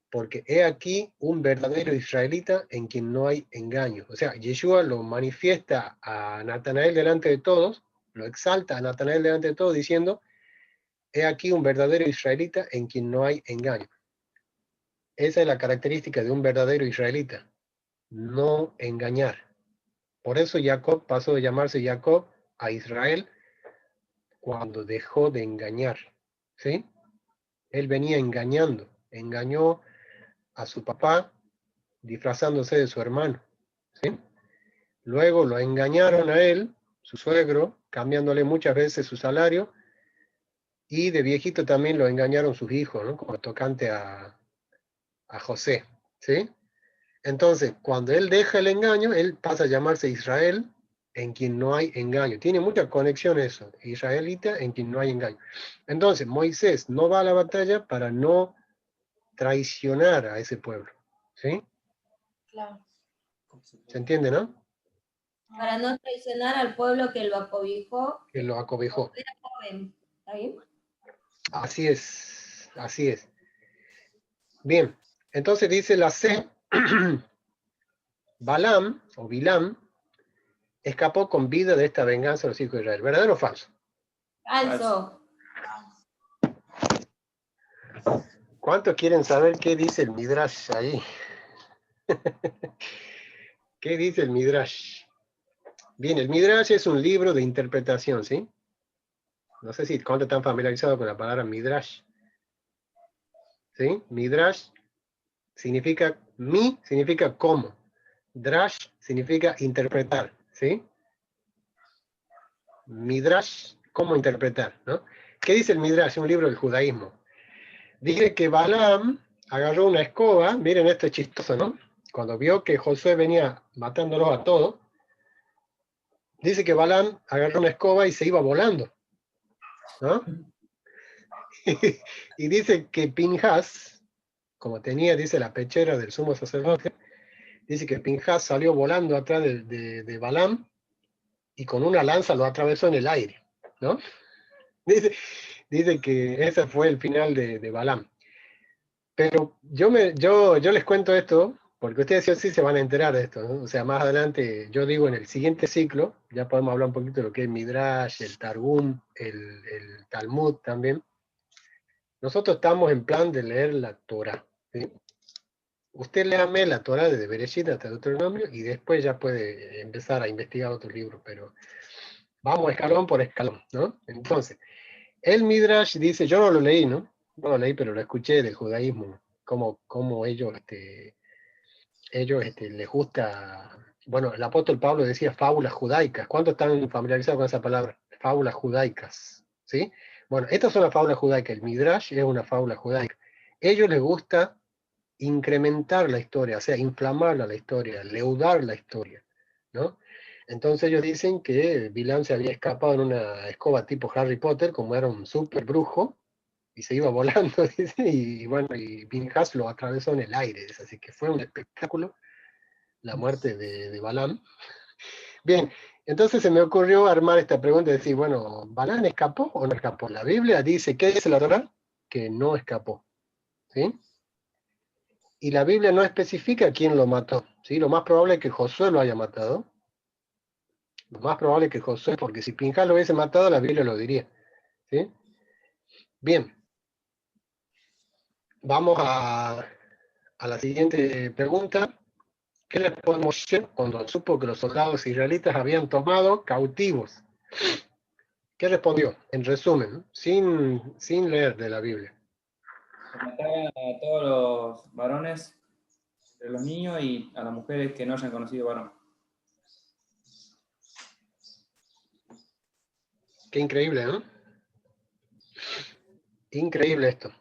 porque he aquí un verdadero israelita en quien no hay engaño. O sea, Yeshua lo manifiesta a Natanael delante de todos, lo exalta a Natanael delante de todos diciendo, he aquí un verdadero israelita en quien no hay engaño. Esa es la característica de un verdadero israelita, no engañar. Por eso Jacob pasó de llamarse Jacob a Israel cuando dejó de engañar, ¿sí? Él venía engañando, engañó a su papá disfrazándose de su hermano, ¿sí? Luego lo engañaron a él, su suegro, cambiándole muchas veces su salario, y de viejito también lo engañaron sus hijos, ¿no? Como tocante a José, ¿sí? Entonces, cuando él deja el engaño, él pasa a llamarse Israel, en quien no hay engaño. Tiene mucha conexión eso, israelita, en quien no hay engaño. Entonces, Moisés no va a la batalla para no traicionar a ese pueblo, ¿sí? Claro. ¿Se entiende, no? Para no traicionar al pueblo que lo acobijó. Que lo acobijó. Era joven. ¿Está bien? Así es, así es. Bien, entonces dice la C, Balaam, o Bilam, escapó con vida de esta venganza de los hijos de Israel. ¿Verdadero o falso? Falso. ¿Cuántos quieren saber qué dice el Midrash ahí? ¿Qué dice el Midrash? Bien, el Midrash es un libro de interpretación, ¿sí? No sé si cuántos están familiarizados con la palabra Midrash. ¿Sí? Midrash significa, significa cómo. Drash significa interpretar, ¿sí? Midrash, cómo interpretar, ¿no? ¿Qué dice el Midrash? Un libro del judaísmo. Dice que Balaam agarró una escoba, miren esto es chistoso, ¿no? Cuando vio que Josué venía matándolos a todos, dice que Balaam agarró una escoba y se iba volando, ¿no? Y dice que Pinhas, como tenía, dice, la pechera del sumo sacerdote, dice que Pinhas salió volando atrás de Balaam y con una lanza lo atravesó en el aire, ¿no? Dice que ese fue el final de Balaam. Pero yo les cuento esto, porque ustedes sí o sí se van a enterar de esto, ¿no? O sea, más adelante, yo digo en el siguiente ciclo, ya podemos hablar un poquito de lo que es Midrash, el Targum, el Talmud también. Nosotros estamos en plan de leer la Torah, ¿sí? Usted léame la Torah desde Bereshit hasta Deuteronomio y después ya puede empezar a investigar otro libro, pero vamos escalón por escalón, ¿no? Entonces, el Midrash dice, yo no lo leí, ¿no? No lo leí, pero lo escuché del judaísmo, como ellos les gusta, bueno, el apóstol Pablo decía fábulas judaicas. ¿Cuántos están familiarizados con esa palabra? Fábulas judaicas, ¿sí? Bueno, estas son las fábulas judaicas, el Midrash es una fábula judaica. A ellos les gusta incrementar la historia, o sea, inflamarla la historia, leudar la historia, ¿no? Entonces ellos dicen que Bilam se había escapado en una escoba tipo Harry Potter, como era un súper brujo, y se iba volando, dice, y bueno, y Pinhas lo atravesó en el aire, dice, así que fue un espectáculo la muerte de Balaam. Bien, entonces se me ocurrió armar esta pregunta y decir, bueno, ¿Balaam escapó o no escapó? La Biblia dice, ¿qué dice la Torá? Que no escapó, ¿sí? Y la Biblia no especifica quién lo mató, ¿sí? Lo más probable es que Josué lo haya matado. Lo más probable es que Josué, porque si Pinhas lo hubiese matado, la Biblia lo diría, ¿sí? Bien, vamos a la siguiente pregunta. ¿Qué le respondió Moshe cuando supo que los soldados israelitas habían tomado cautivos? ¿Qué respondió? En resumen, sin leer de la Biblia. Mataban a todos los varones, entre los niños y a las mujeres que no hayan conocido varón. Qué increíble, ¿no? Increíble esto.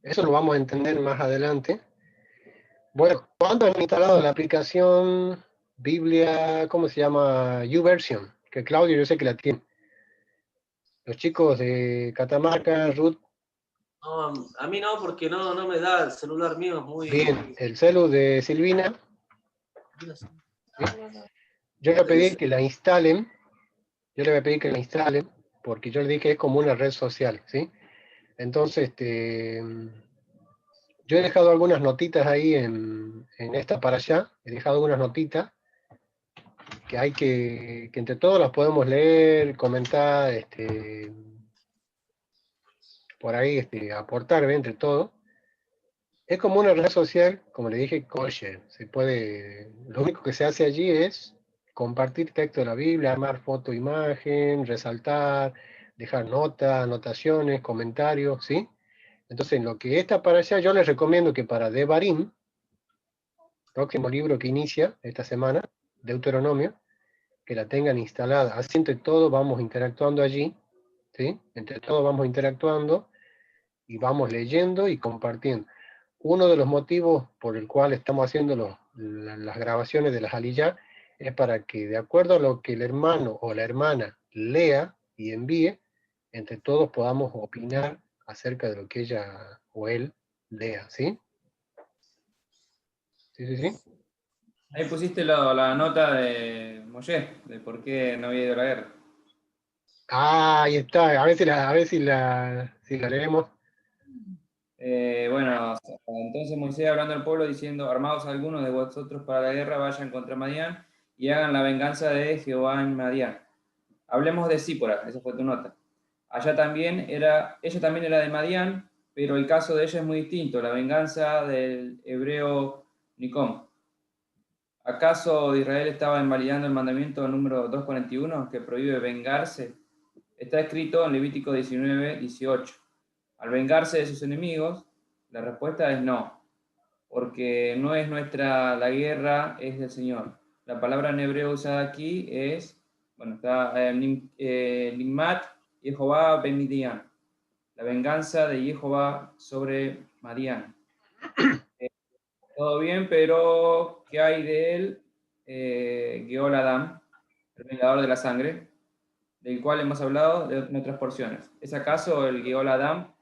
Eso lo vamos a entender más adelante. Bueno, ¿cuántos han instalado la aplicación Biblia, cómo se llama? YouVersion, que Claudio yo sé que la tiene. Los chicos de Catamarca, Ruth. No, a mí no, porque no me da, el celular mío es muy... Bien, el celu de Silvina. ¿Sí? Yo le pedí que la instalen. Yo le voy a pedir que la instalen, porque yo le dije que es como una red social, ¿sí? Entonces, yo he dejado algunas notitas ahí en esta para allá, he dejado algunas notitas que hay que entre todos las podemos leer, comentar, por ahí aportar entre todos. Es como una red social, como le dije, kosher. Se puede, lo único que se hace allí es compartir texto de la Biblia, armar foto, imagen, resaltar, dejar notas, anotaciones, comentarios, ¿sí? Entonces, en lo que está para allá, yo les recomiendo que para Devarim, próximo libro que inicia esta semana, Deuteronomio, que la tengan instalada. Así entre todos vamos interactuando allí, ¿sí? Entre todos vamos interactuando y vamos leyendo y compartiendo. Uno de los motivos por el cual estamos haciendo las grabaciones de las Aliyah es para que, de acuerdo a lo que el hermano o la hermana lea y envíe, entre todos podamos opinar acerca de lo que ella o él lea, ¿sí? Sí. Ahí pusiste la nota de Moshe, de por qué no había ido a la guerra. Ah, ahí está, a ver si la leemos. Bueno, entonces Moisés hablando al pueblo diciendo, armados algunos de vosotros para la guerra, vayan contra Madián y hagan la venganza de Jehová en Madián. Hablemos de Sípora, esa fue tu nota. Ella también era de Madián, pero el caso de ella es muy distinto, la venganza del hebreo Nicom. ¿Acaso Israel estaba invalidando el mandamiento número 241 que prohíbe vengarse? Está escrito en Levítico 19:18. Al vengarse de sus enemigos, la respuesta es no, porque no es nuestra la guerra, es del Señor. La palabra en hebreo usada aquí es, está Nimmat Jehová ben Midian, la venganza de Jehová sobre Madián. Todo bien, pero ¿qué hay de él? Geol Adam, el vengador de la sangre, del cual hemos hablado en otras porciones. ¿Es acaso el Geol Adam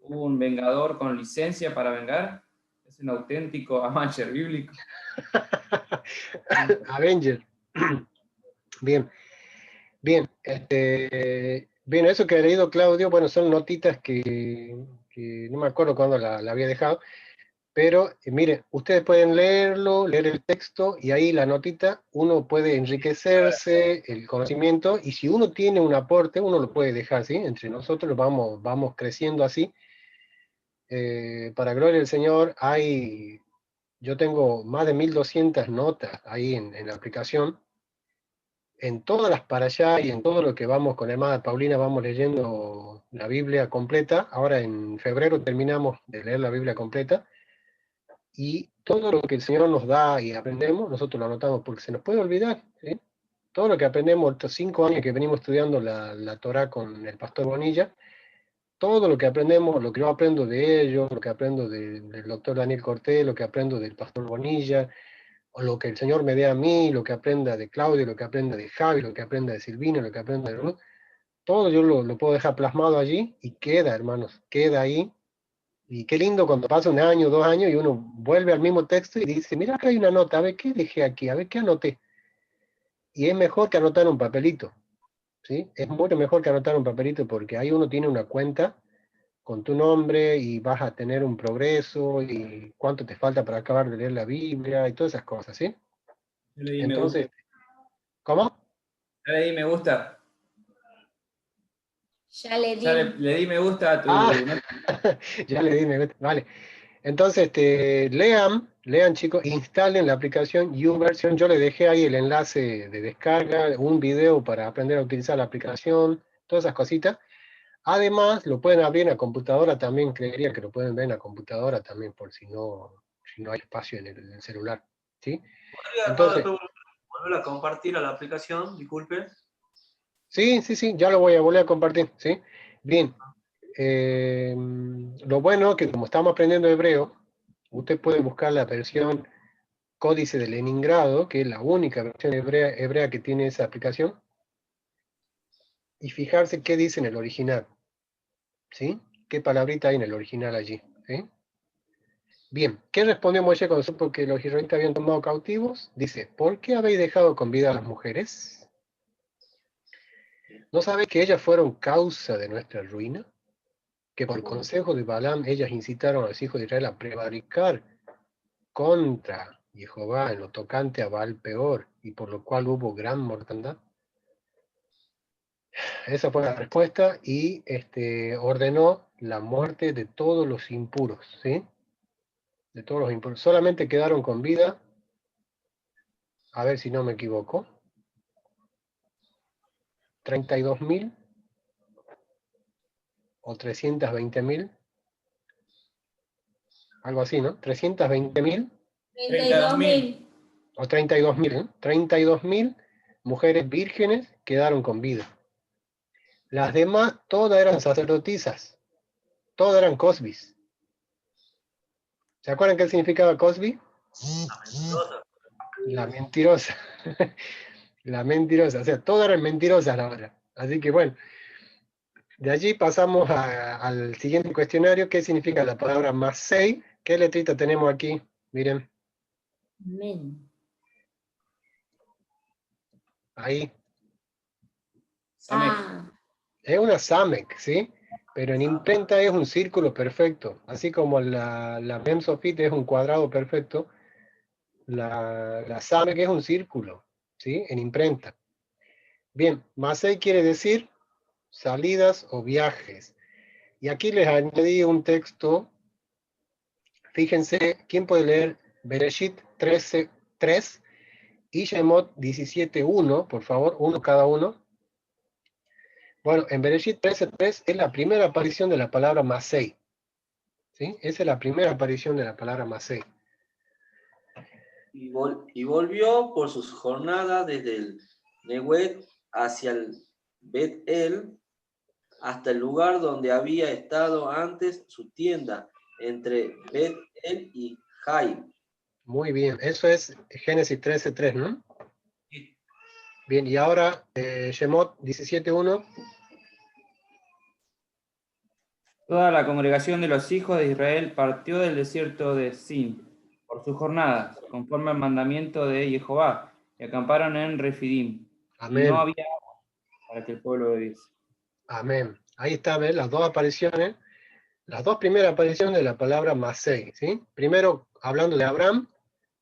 un vengador con licencia para vengar? Es un auténtico Avenger bíblico. Avenger. Bien. Bien, bien, eso que ha leído Claudio, bueno, son notitas que no me acuerdo cuándo la había dejado, pero mire, ustedes pueden leerlo, leer el texto, y ahí la notita, uno puede enriquecerse el conocimiento, y si uno tiene un aporte, uno lo puede dejar, ¿sí? Entre nosotros vamos creciendo así. Para gloria del Señor, yo tengo más de 1200 notas ahí en la aplicación. En todas las para allá y en todo lo que vamos con hermana Paulina, vamos leyendo la Biblia completa. Ahora en febrero terminamos de leer la Biblia completa. Y todo lo que el Señor nos da y aprendemos, nosotros lo anotamos porque se nos puede olvidar, ¿sí? Todo lo que aprendemos, estos 5 años que venimos estudiando la Torá con el pastor Bonilla, todo lo que aprendemos, lo que yo aprendo de ellos, lo que aprendo del doctor Daniel Cortés, lo que aprendo del pastor Bonilla, o lo que el Señor me dé a mí, lo que aprenda de Claudio, lo que aprenda de Javi, lo que aprenda de Silvina, lo que aprenda de Ruth, todo yo lo puedo dejar plasmado allí y queda, hermanos, queda ahí. Y qué lindo cuando pasa 1 año, 2 años y uno vuelve al mismo texto y dice, mira, acá hay una nota, a ver qué dejé aquí, a ver qué anoté. Y es mejor que anotar un papelito, ¿sí? Es mucho mejor que anotar un papelito porque ahí uno tiene una cuenta con tu nombre y vas a tener un progreso y cuánto te falta para acabar de leer la Biblia y todas esas cosas, ¿sí? Yo le di me Entonces, gusta. ¿cómo? Ya le di me gusta. Ya le di. Ya le di me gusta a tu nota. Ya le di me gusta, vale. Entonces, lean chicos, instalen la aplicación YouVersion. Yo les dejé ahí el enlace de descarga, un video para aprender a utilizar la aplicación, todas esas cositas. Además, lo pueden abrir en la computadora también, creería que lo pueden ver en la computadora también, por si no hay espacio en el celular, ¿sí? ¿Podría Entonces, volver a compartir a la aplicación? Disculpe. sí, ya lo voy a volver a compartir, ¿sí? Bien, lo bueno es que como estamos aprendiendo hebreo, usted puede buscar la versión Códice de Leningrado, que es la única versión hebrea que tiene esa aplicación, y fijarse qué dice en el original, ¿sí? ¿Qué palabrita hay en el original allí? ¿Sí? Bien, ¿qué respondió Moisés cuando supo que los israelitas habían tomado cautivos? Dice, ¿por qué habéis dejado con vida a las mujeres? ¿No sabéis que ellas fueron causa de nuestra ruina? Que por consejo de Balaam ellas incitaron a los hijos de Israel a prevaricar contra Jehová en lo tocante a Baal peor, y por lo cual hubo gran mortandad. Esa fue la respuesta, y ordenó la muerte de todos los impuros, ¿sí? De todos los impuros. Solamente quedaron con vida, a ver si no me equivoco, 32.000 o 320.000, algo así, ¿no? 320.000 32.000. o 32.000, ¿eh? 32.000 mujeres vírgenes quedaron con vida. Las demás, todas eran sacerdotisas, todas eran cosbis. ¿Se acuerdan qué significaba cosbi? La mentirosa. La mentirosa, o sea, todas eran mentirosas la verdad. Así que bueno, de allí pasamos al siguiente cuestionario. ¿Qué significa la palabra masei? ¿Qué letrita tenemos aquí? Miren. Amén. Ahí. Samek. Es una samek, ¿sí? Pero en imprenta es un círculo perfecto. Así como la Mem Sofit es un cuadrado perfecto, la samek es un círculo, ¿sí? En imprenta. Bien, masei quiere decir salidas o viajes. Y aquí les añadí un texto. Fíjense, ¿quién puede leer Bereshit 13:3 y Shemot 17:1, por favor, uno cada uno? Bueno, en Bereshit 13:3 es la primera aparición de la palabra Masei. ¿Sí? Esa es la primera aparición de la palabra Masei. Y volvió por sus jornadas desde el Nehuet hacia el Bet-El, hasta el lugar donde había estado antes su tienda, entre Bet-El y Jai. Muy bien, eso es Génesis 13:3, ¿no? Sí. Bien, y ahora Shemot 17:1. Toda la congregación de los hijos de Israel partió del desierto de Sin por sus jornadas, conforme al mandamiento de Jehová, y acamparon en Refidim. Y no Amén, había agua para que el pueblo bebiese. amén. Ahí está, ¿ves? Las dos apariciones, las dos primeras apariciones de la palabra Masei, ¿sí? Primero hablando de Abraham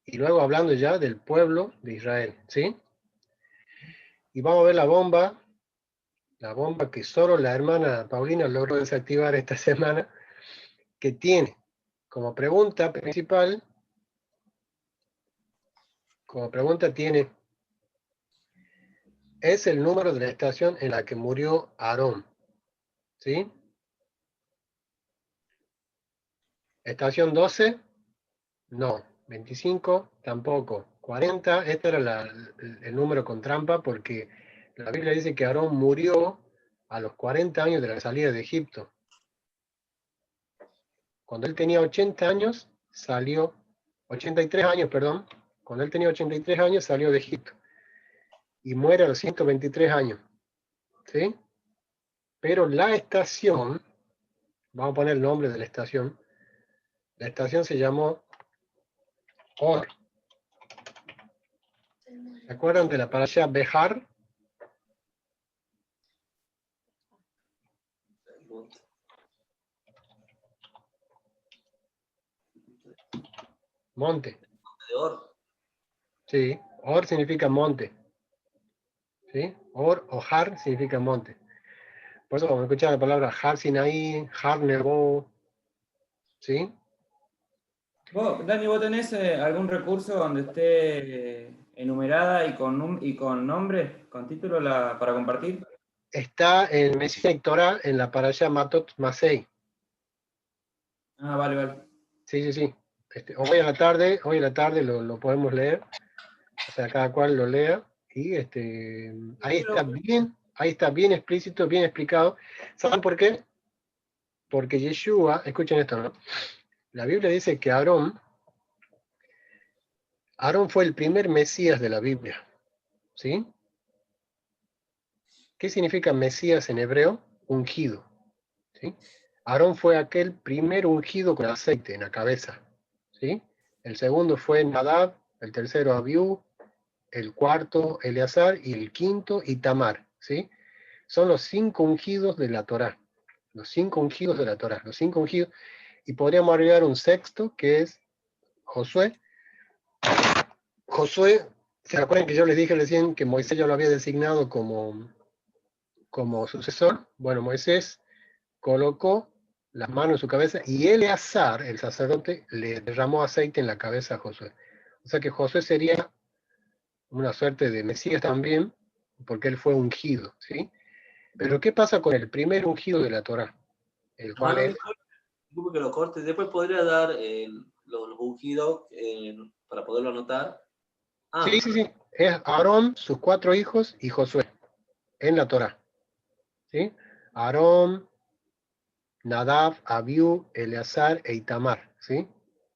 y luego hablando ya del pueblo de Israel, ¿sí? Y vamos a ver la bomba que solo la hermana Paulina logró desactivar esta semana, que tiene como pregunta principal, tiene, es el número de la estación en la que murió Aarón, ¿sí? Estación 12, no. 25, tampoco. 40, este era el número con trampa porque la Biblia dice que Aarón murió a los 40 años de la salida de Egipto. Cuando él tenía 80 años, 83 años, perdón, Cuando él tenía 83 años salió de Egipto. Y muere a los 123 años. ¿Sí? Pero la estación, vamos a poner el nombre de la estación se llamó Or. ¿Se acuerdan de la parasha Behar? Monte. De Or. Sí, Or significa monte. ¿Sí? Or o Har significa monte. Por eso cuando escuchaba la palabra Har Sinaí, Har Nebo, ¿sí? Dani, ¿vos tenés algún recurso donde esté enumerada y con nombre, con título para compartir? Está en Mesías Torah, en la parasha Matot Masei. Ah, vale. Sí. Hoy a la tarde lo podemos leer. O sea, cada cual lo lea. Y ahí está bien explícito, bien explicado. ¿Saben por qué? Porque Yeshua, escuchen esto, ¿no? La Biblia dice que Aarón fue el primer Mesías de la Biblia. ¿Sí? ¿Qué significa Mesías en hebreo? Ungido. ¿Sí? Aarón fue aquel primer ungido con aceite en la cabeza. ¿Sí? El segundo fue Nadab, el tercero Abiú, el cuarto Eleazar y el quinto Itamar. ¿Sí? Son los 5 ungidos de la Torá. Los 5 ungidos de la Torá. Los 5 ungidos. Y podríamos agregar un sexto que es Josué. Josué, ¿se acuerdan que yo les dije recién que Moisés ya lo había designado como sucesor? Bueno, Moisés colocó las manos en su cabeza y Eleazar, el sacerdote, le derramó aceite en la cabeza a Josué. O sea que Josué sería una suerte de Mesías también, porque él fue ungido, ¿sí? Pero ¿qué pasa con el primer ungido de la Torá? El cual es... Disculpe que lo corte. Después podría dar los ungidos para poderlo anotar. Sí. Es Aarón, sus 4 hijos y Josué, en la Torá. ¿Sí? Aarón, Nadab, Abiú, Eleazar e Itamar. ¿Sí?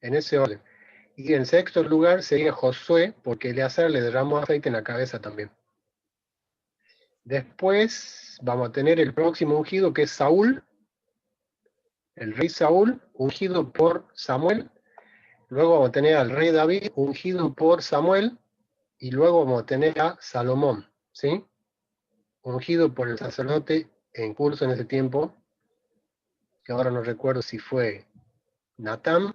En ese orden. Y en sexto lugar sería Josué, porque Eleazar le derramó aceite en la cabeza también. Después vamos a tener el próximo ungido, que es Saúl, el rey Saúl, ungido por Samuel. Luego vamos a tener al rey David, ungido por Samuel. Y luego vamos a tener a Salomón, ¿sí? Ungido por el sacerdote en curso en ese tiempo, que ahora no recuerdo si fue Natán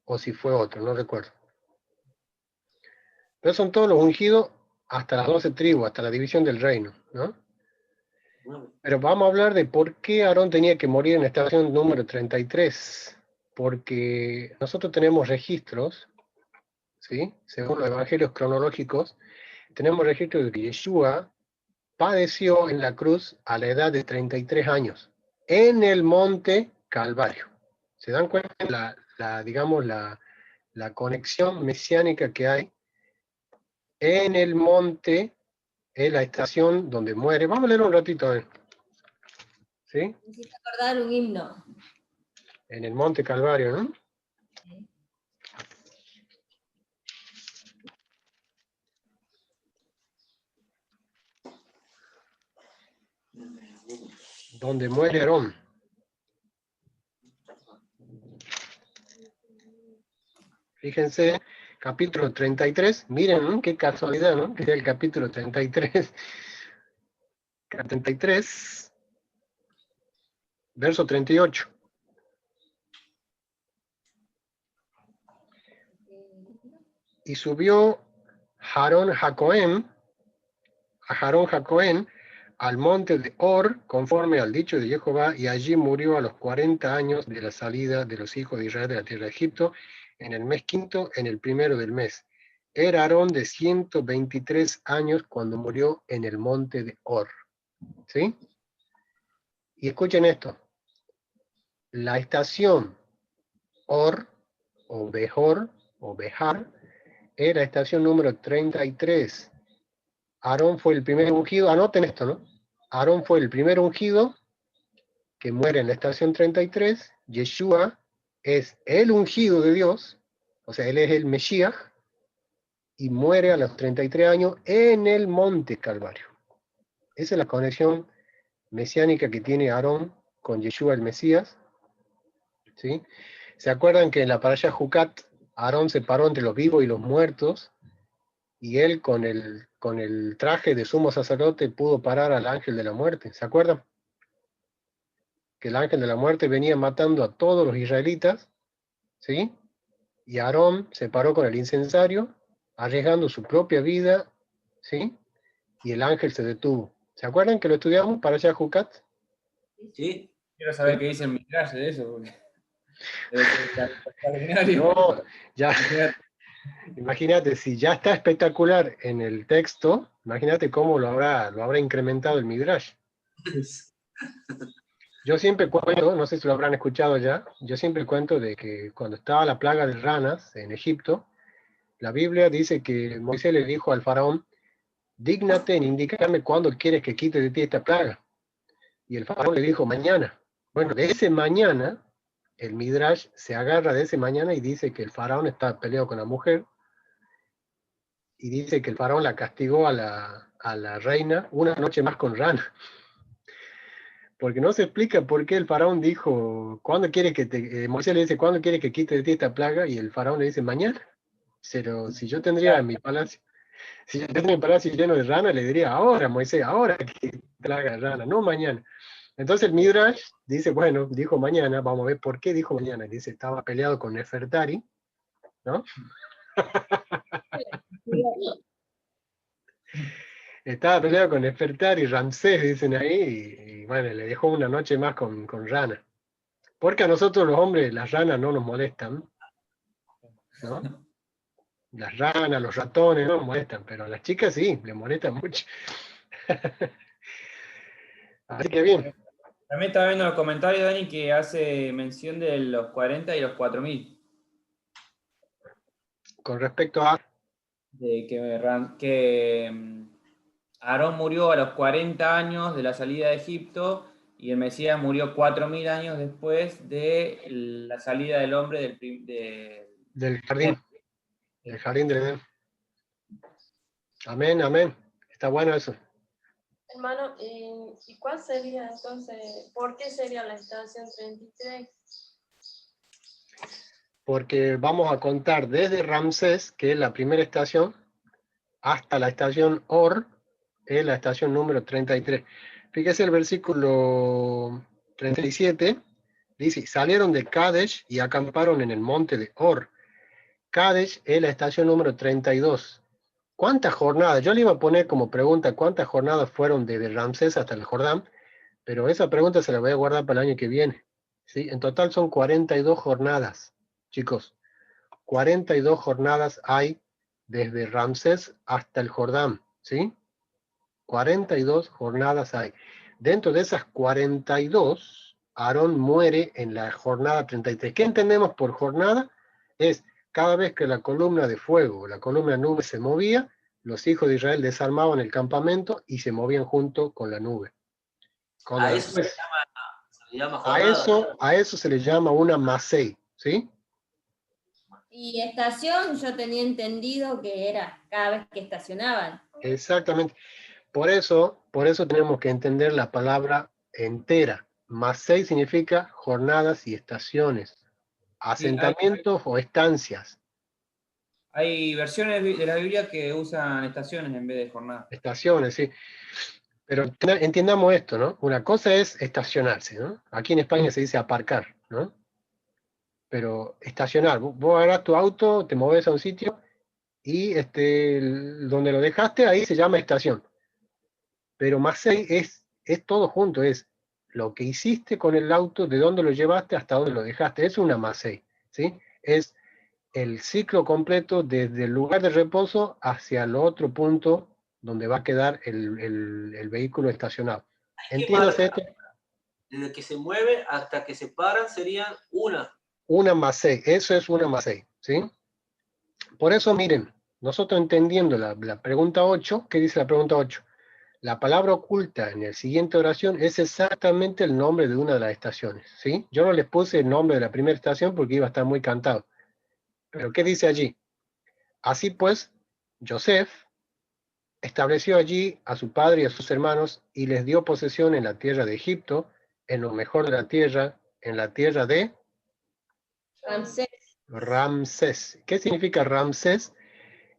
o si fue otro, no recuerdo. Pero son todos los ungidos hasta las 12 tribus, hasta la división del reino, ¿no? Pero vamos a hablar de por qué Aarón tenía que morir en la estación número 33. Porque nosotros tenemos registros, ¿sí? Según los evangelios cronológicos, tenemos registros de que Yeshua padeció en la cruz a la edad de 33 años, en el monte Calvario. ¿Se dan cuenta la conexión mesiánica que hay? En el monte, en la estación donde muere. Vamos a leer un ratito, a ver. ¿Sí? Necesito acordar un himno. En el monte Calvario, ¿no? Sí. Donde muere Aarón. Fíjense, capítulo 33, miren, qué casualidad, ¿no? Que sea el capítulo 33. 33, verso 38. Y subió Aarón Jacoén, al monte de Or, conforme al dicho de Jehová, y allí murió a los 40 años de la salida de los hijos de Israel de la tierra de Egipto, en el mes quinto, en el primero del mes. Era Aarón de 123 años cuando murió en el monte de Or. ¿Sí? Y escuchen esto. La estación Or, o Behor, o Behar, era estación número 33. Aarón fue el primer ungido, anoten esto, ¿no? Aarón fue el primer ungido que muere en la estación 33. Yeshua es el ungido de Dios, o sea, él es el Mesías, y muere a los 33 años en el monte Calvario. Esa es la conexión mesiánica que tiene Aarón con Yeshua el Mesías, ¿sí? ¿Se acuerdan que en la parasha Jucat, Aarón se paró entre los vivos y los muertos, y él con el traje de sumo sacerdote pudo parar al ángel de la muerte? ¿Se acuerdan? Que el ángel de la muerte venía matando a todos los israelitas, ¿sí? Y Aarón se paró con el incensario, arriesgando su propia vida, ¿sí? Y el ángel se detuvo. ¿Se acuerdan que lo estudiamos para allá Jucat? Sí. Quiero saber ¿Sí? qué dice el Midrash de eso, porque debe ser extraordinario. No, ya, imagínate, si ya está espectacular en el texto, imagínate cómo lo habrá incrementado el Midrash. Yo siempre cuento, no sé si lo habrán escuchado ya, yo siempre cuento de que cuando estaba la plaga de ranas en Egipto, la Biblia dice que Moisés le dijo al faraón, dígnate en indicarme cuándo quieres que quite de ti esta plaga. Y el faraón le dijo, mañana. Bueno, de ese mañana, el Midrash se agarra de ese mañana y dice que el faraón estaba peleado con la mujer, y dice que el faraón la castigó a la reina una noche más con rana. Porque no se explica por qué el faraón dijo, ¿cuándo quieres que Moisés le dice, ¿cuándo quieres que quite de ti esta plaga? Y el faraón le dice, mañana. Pero si yo tendría mi palacio, si yo tendría mi palacio lleno de ranas, le diría, ahora, Moisés, ahora que plaga de rana, no mañana. Entonces el Midrash dice, bueno, dijo mañana, vamos a ver por qué dijo mañana. Dice, estaba peleado con Nefertari, ¿no? Estaba peleado con Nefertari y Ramsés, dicen ahí, y bueno, le dejó una noche más con rana. Porque a nosotros los hombres las ranas no nos molestan, ¿no? Las ranas, los ratones no nos molestan, pero a las chicas sí, les molestan mucho. Así que bien. También estaba viendo los comentarios, Dani, que hace mención de los 40 y los 4000. Con respecto a... De que Aarón murió a los 40 años de la salida de Egipto y el Mesías murió 4000 años después de la salida del hombre del jardín. El jardín del Edén. Amén, amén. Está bueno eso. Hermano, ¿y cuál sería entonces, por qué sería la estación 33? Porque vamos a contar desde Ramsés, que es la primera estación, hasta la estación Or, es la estación número 33. Fíjese el versículo 37, dice, salieron de Kadesh y acamparon en el monte de Or. Kadesh es la estación número 32. ¿Cuántas jornadas? Yo le iba a poner como pregunta, ¿cuántas jornadas fueron desde Ramsés hasta el Jordán? Pero esa pregunta se la voy a guardar para el año que viene. ¿Sí? En total son 42 jornadas, chicos. 42 jornadas hay desde Ramsés hasta el Jordán, ¿sí? 42 jornadas hay. Dentro de esas 42, Aarón muere en la jornada 33. ¿Qué entendemos por jornada? Es cada vez que la columna de fuego, la columna de nube se movía, los hijos de Israel desarmaban el campamento y se movían junto con la nube. A eso se le llama jornada. A eso se le llama una masei, ¿sí? Y estación, yo tenía entendido que era cada vez que estacionaban. Exactamente. Por eso tenemos que entender la palabra entera. Masei significa jornadas y estaciones, asentamientos o estancias. Hay versiones de la Biblia que usan estaciones en vez de jornadas. Estaciones, sí. Pero entendamos esto, ¿no? Una cosa es estacionarse, ¿no? Aquí en España se dice aparcar, ¿no? Pero estacionar, vos agarrás tu auto, te moves a un sitio y donde lo dejaste, ahí se llama estación. Pero masei es todo junto, es lo que hiciste con el auto, de dónde lo llevaste hasta dónde lo dejaste. Es una masei, ¿sí? Es el ciclo completo desde el lugar de reposo hacia el otro punto donde va a quedar el vehículo estacionado. ¿Entiendes esto? Desde que se mueve hasta que se paran serían una. Una masei, eso es una masei, ¿sí? Por eso, miren, nosotros entendiendo la pregunta 8, ¿qué dice la pregunta 8? La palabra oculta en la siguiente oración es exactamente el nombre de una de las estaciones, ¿sí? Yo no les puse el nombre de la primera estación porque iba a estar muy cantado. Pero ¿qué dice allí? Así pues, Yosef, estableció allí a su padre y a sus hermanos y les dio posesión en la tierra de Egipto, en lo mejor de la tierra, en la tierra de Ramsés. Ramsés. ¿Qué significa Ramsés?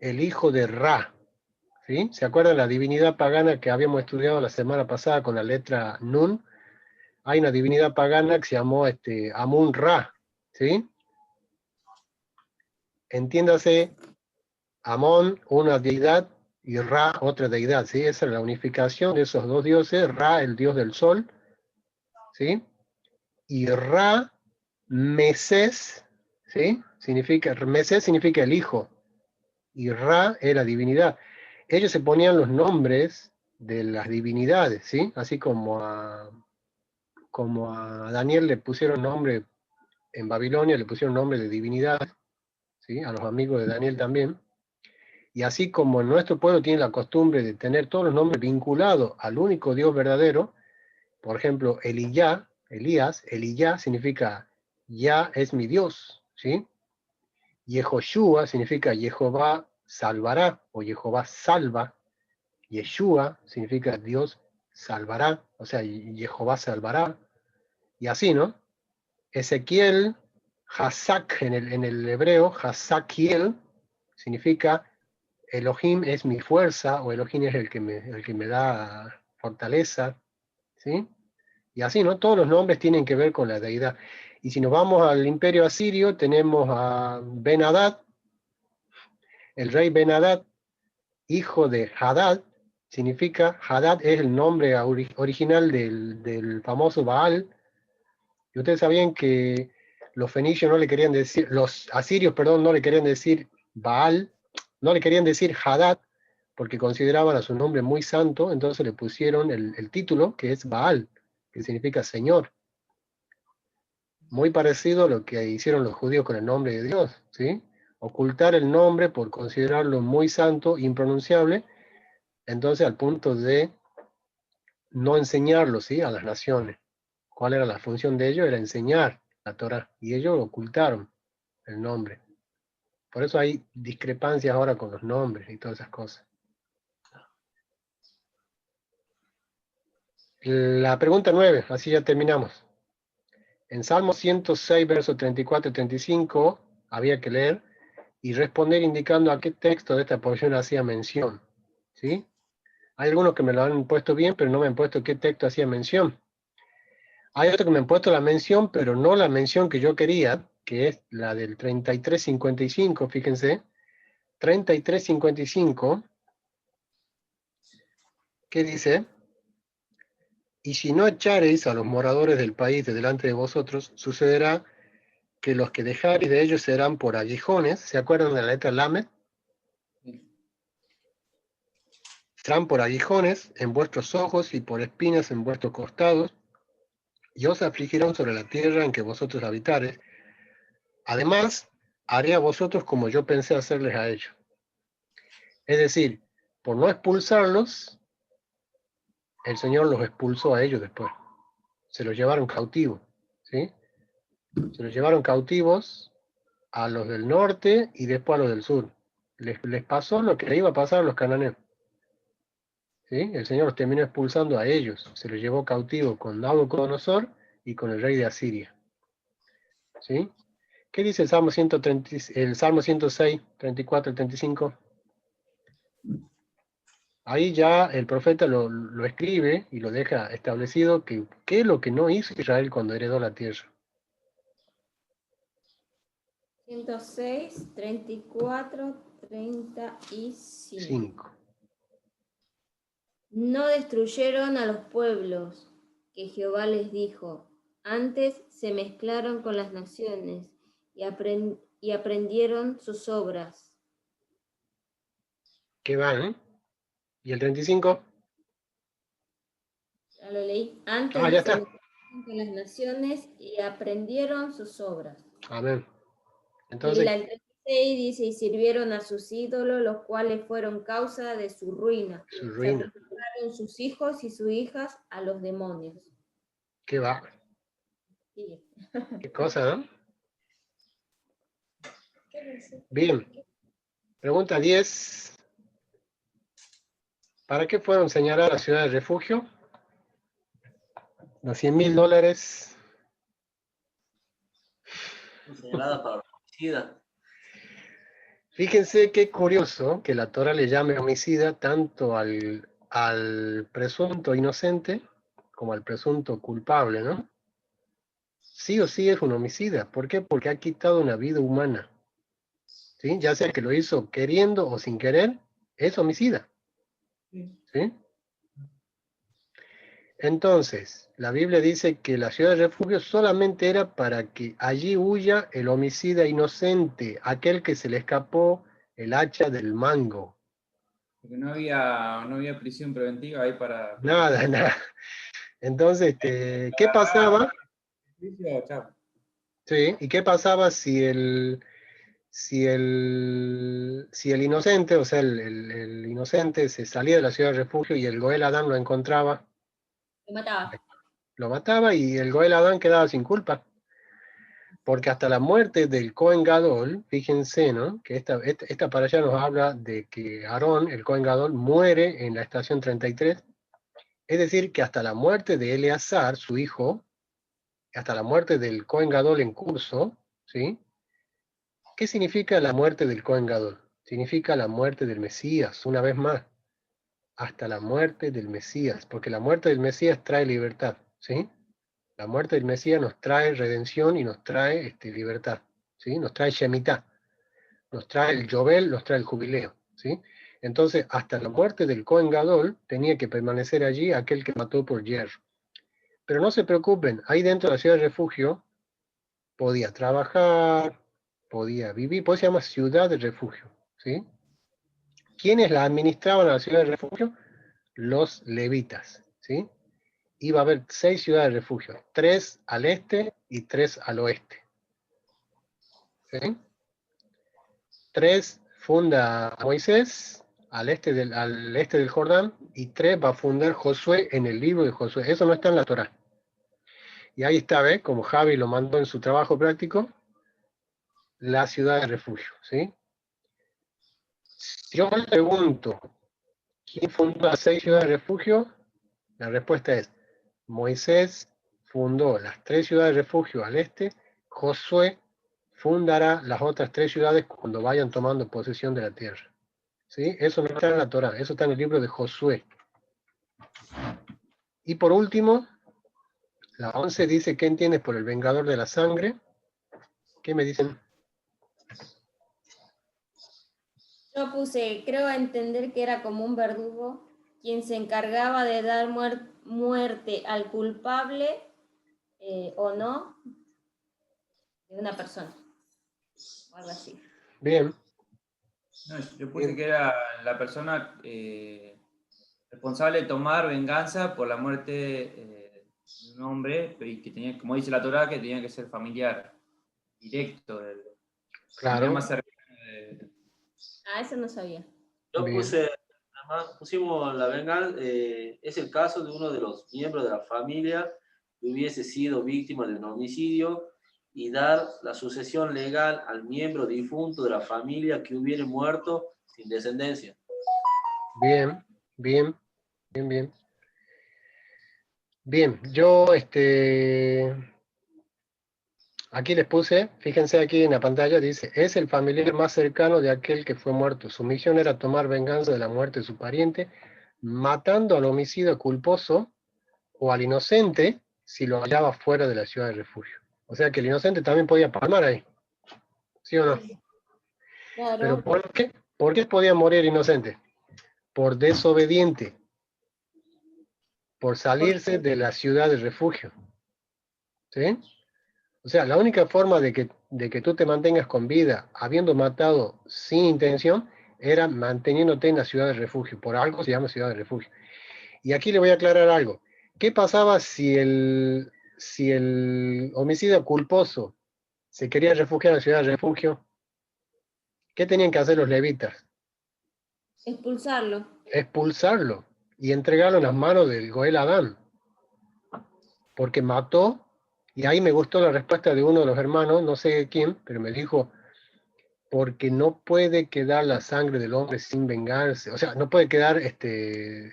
El hijo de Ra. ¿Sí? ¿Se acuerdan la divinidad pagana que habíamos estudiado la semana pasada con la letra Nun? Hay una divinidad pagana que se llamó Amun-Ra. ¿Sí? Entiéndase, Amón, una deidad, y Ra, otra deidad, ¿sí? Esa es la unificación de esos dos dioses, Ra, el dios del sol, ¿sí? Y Ra, Mesés, ¿sí? Mesés significa el hijo, y Ra es la divinidad. Ellos se ponían los nombres de las divinidades, ¿sí? Así como a Daniel le pusieron nombre, en Babilonia le pusieron nombre de divinidad, ¿sí? A los amigos de Daniel también. Y así como nuestro pueblo tiene la costumbre de tener todos los nombres vinculados al único Dios verdadero, por ejemplo, Elías significa Ya es mi Dios, ¿sí? Yehoshua significa Jehová salvará o Jehová salva. Yeshua significa Dios salvará, o sea, Jehová salvará. Y así, ¿no? Ezequiel, Hasak en el hebreo, Hasakiel, significa Elohim es mi fuerza, o Elohim es el que me da fortaleza, ¿sí? Y así, ¿no? Todos los nombres tienen que ver con la deidad. Y si nos vamos al imperio asirio, tenemos a Ben-Hadad, el rey Ben-Hadad, hijo de Hadad, significa, Hadad es el nombre original del famoso Baal. Y ustedes sabían que los fenicios no le querían decir, los asirios, perdón, no le querían decir Baal, no le querían decir Hadad, porque consideraban a su nombre muy santo, entonces le pusieron el título, que es Baal, que significa Señor. Muy parecido a lo que hicieron los judíos con el nombre de Dios, ¿sí? Ocultar el nombre por considerarlo muy santo, impronunciable, entonces al punto de no enseñarlo, ¿sí? A las naciones. ¿Cuál era la función de ellos? Era enseñar la Torah, y ellos ocultaron el nombre. Por eso hay discrepancias ahora con los nombres y todas esas cosas. La pregunta 9, así ya terminamos. En Salmo 106, versos 34 y 35, había que leer y responder indicando a qué texto de esta porción hacía mención. ¿Sí? Hay algunos que me lo han puesto bien, pero no me han puesto qué texto hacía mención. Hay otros que me han puesto la mención, pero no la mención que yo quería, que es la del 33-55, fíjense. 33-55, ¿qué dice? Y si no echareis a los moradores del país de delante de vosotros, sucederá que los que dejareis de ellos serán por aguijones. ¿Se acuerdan de la letra Lamed? Serán por aguijones en vuestros ojos y por espinas en vuestros costados, y os afligirán sobre la tierra en que vosotros habitares. Además, haré a vosotros como yo pensé hacerles a ellos. Es decir, por no expulsarlos, el Señor los expulsó a ellos después. Se los llevaron cautivos, ¿sí? Se los llevaron cautivos a los del norte y después a los del sur. Les pasó lo que le iba a pasar a los cananeos. ¿Sí? El Señor los terminó expulsando a ellos. Se los llevó cautivos con Nabucodonosor y con el rey de Asiria. ¿Sí? ¿Qué dice el Salmo 106, 34 y 35? Ahí ya el profeta lo escribe y lo deja establecido que qué es lo que no hizo Israel cuando heredó la tierra. 106, 34, 35. No destruyeron a los pueblos que Jehová les dijo. Antes se mezclaron con las naciones y aprendieron sus obras. ¿Qué van, ¿eh? ¿Y el 35? Ya lo leí. Antes Ya se está. mezclaron con las naciones y aprendieron sus obras. Amén. Y Entonces, el 36 dice, y sirvieron a sus ídolos, los cuales fueron causa de su ruina. su ruina. Sacrificaron sus hijos y sus hijas a los demonios. ¿Qué va? Sí. ¿Qué cosa, no? Bien. Pregunta 10. ¿Para qué fueron señaladas las ciudades de refugio? Los $100.000. Señalada para los homicidas. Fíjense qué curioso que la Torá le llame homicida tanto al presunto inocente como al presunto culpable, ¿no? Sí o sí es un homicida. ¿Por qué? Porque ha quitado una vida humana. ¿Sí? Ya sea que lo hizo queriendo o sin querer, es homicida. ¿Sí? Entonces, la Biblia dice que la ciudad de refugio solamente era para que allí huya el homicida inocente, aquel que se le escapó el hacha del mango. Porque no había prisión preventiva ahí para... Nada, nada. Entonces, ¿qué pasaba? Sí, ¿y qué pasaba si el inocente, o sea, el inocente se salía de la ciudad de refugio y el Goel Adán lo encontraba? Lo mataba. Lo mataba y el Goel Adán quedaba sin culpa. Porque hasta la muerte del Cohen Gadol, fíjense, ¿no? Que esta para allá nos habla de que Aarón, el Cohen Gadol, muere en la estación 33. Es decir, que hasta la muerte de Eleazar, su hijo, hasta la muerte del Cohen Gadol en curso, ¿sí? ¿Qué significa la muerte del Cohen Gadol? Significa la muerte del Mesías, una vez más. Hasta la muerte del Mesías, porque la muerte del Mesías trae libertad, ¿sí? La muerte del Mesías nos trae redención y nos trae libertad, ¿sí? Nos trae Shemitah, nos trae el Yobel, nos trae el jubileo, ¿sí? Entonces, hasta la muerte del Cohen Gadol tenía que permanecer allí aquel que mató por Yer. Pero no se preocupen, ahí dentro de la ciudad de refugio podía trabajar, podía vivir, por eso se llama ciudad de refugio, ¿sí? ¿Quiénes la administraban a la ciudad de refugio? Los levitas, ¿sí? Iba a haber 6 ciudades de refugio, 3 al este y 3 al oeste. ¿Sí? 3 funda Moisés al este del Jordán y 3 va a fundar Josué en el libro de Josué. Eso no está en la Torá. Y ahí está, ¿ves? Como Javi lo mandó en su trabajo práctico, la ciudad de refugio, ¿sí? Si yo me pregunto, ¿quién fundó las 6 ciudades de refugio? La respuesta es, Moisés fundó las 3 ciudades de refugio al este, Josué fundará las otras 3 ciudades cuando vayan tomando posesión de la tierra. ¿Sí? Eso no está en la Torá, eso está en el libro de Josué. Y por último, la 11 dice, ¿qué entiendes por el vengador de la sangre? ¿Qué me dicen? Yo puse, creo entender que era como un verdugo quien se encargaba de dar muerte al culpable o no de una persona. O algo así. Bien. No, yo puse que era la persona responsable de tomar venganza por la muerte de un hombre, y que tenía, como dice la Torá, que tenía que ser familiar, directo, Claro. más cercano de... Eso no sabía. Yo Bien. pusimos la venganza, es el caso de uno de los miembros de la familia que hubiese sido víctima de un homicidio y dar la sucesión legal al miembro difunto de la familia que hubiera muerto sin descendencia. Bien, bien, bien, bien. Bien, yo aquí les puse, fíjense aquí en la pantalla, dice, es el familiar más cercano de aquel que fue muerto. Su misión era tomar venganza de la muerte de su pariente, matando al homicida culposo o al inocente si lo hallaba fuera de la ciudad de refugio. O sea que el inocente también podía palmar ahí, ¿sí o no? Claro. Pero ¿por qué? ¿Por qué podía morir el inocente? Por desobediente, por salirse de la ciudad de refugio. ¿Sí? O sea, la única forma de que tú te mantengas con vida, habiendo matado sin intención, era manteniéndote en la ciudad de refugio. Por algo se llama ciudad de refugio. Y aquí le voy a aclarar algo. ¿Qué pasaba si el homicida culposo se quería refugiar en la ciudad de refugio? ¿Qué tenían que hacer los levitas? Expulsarlo. Expulsarlo y entregarlo en las manos del Goel Adán. Porque mató, y ahí me gustó la respuesta de uno de los hermanos, no sé quién, pero me dijo, porque no puede quedar la sangre del hombre sin vengarse, o sea, no puede quedar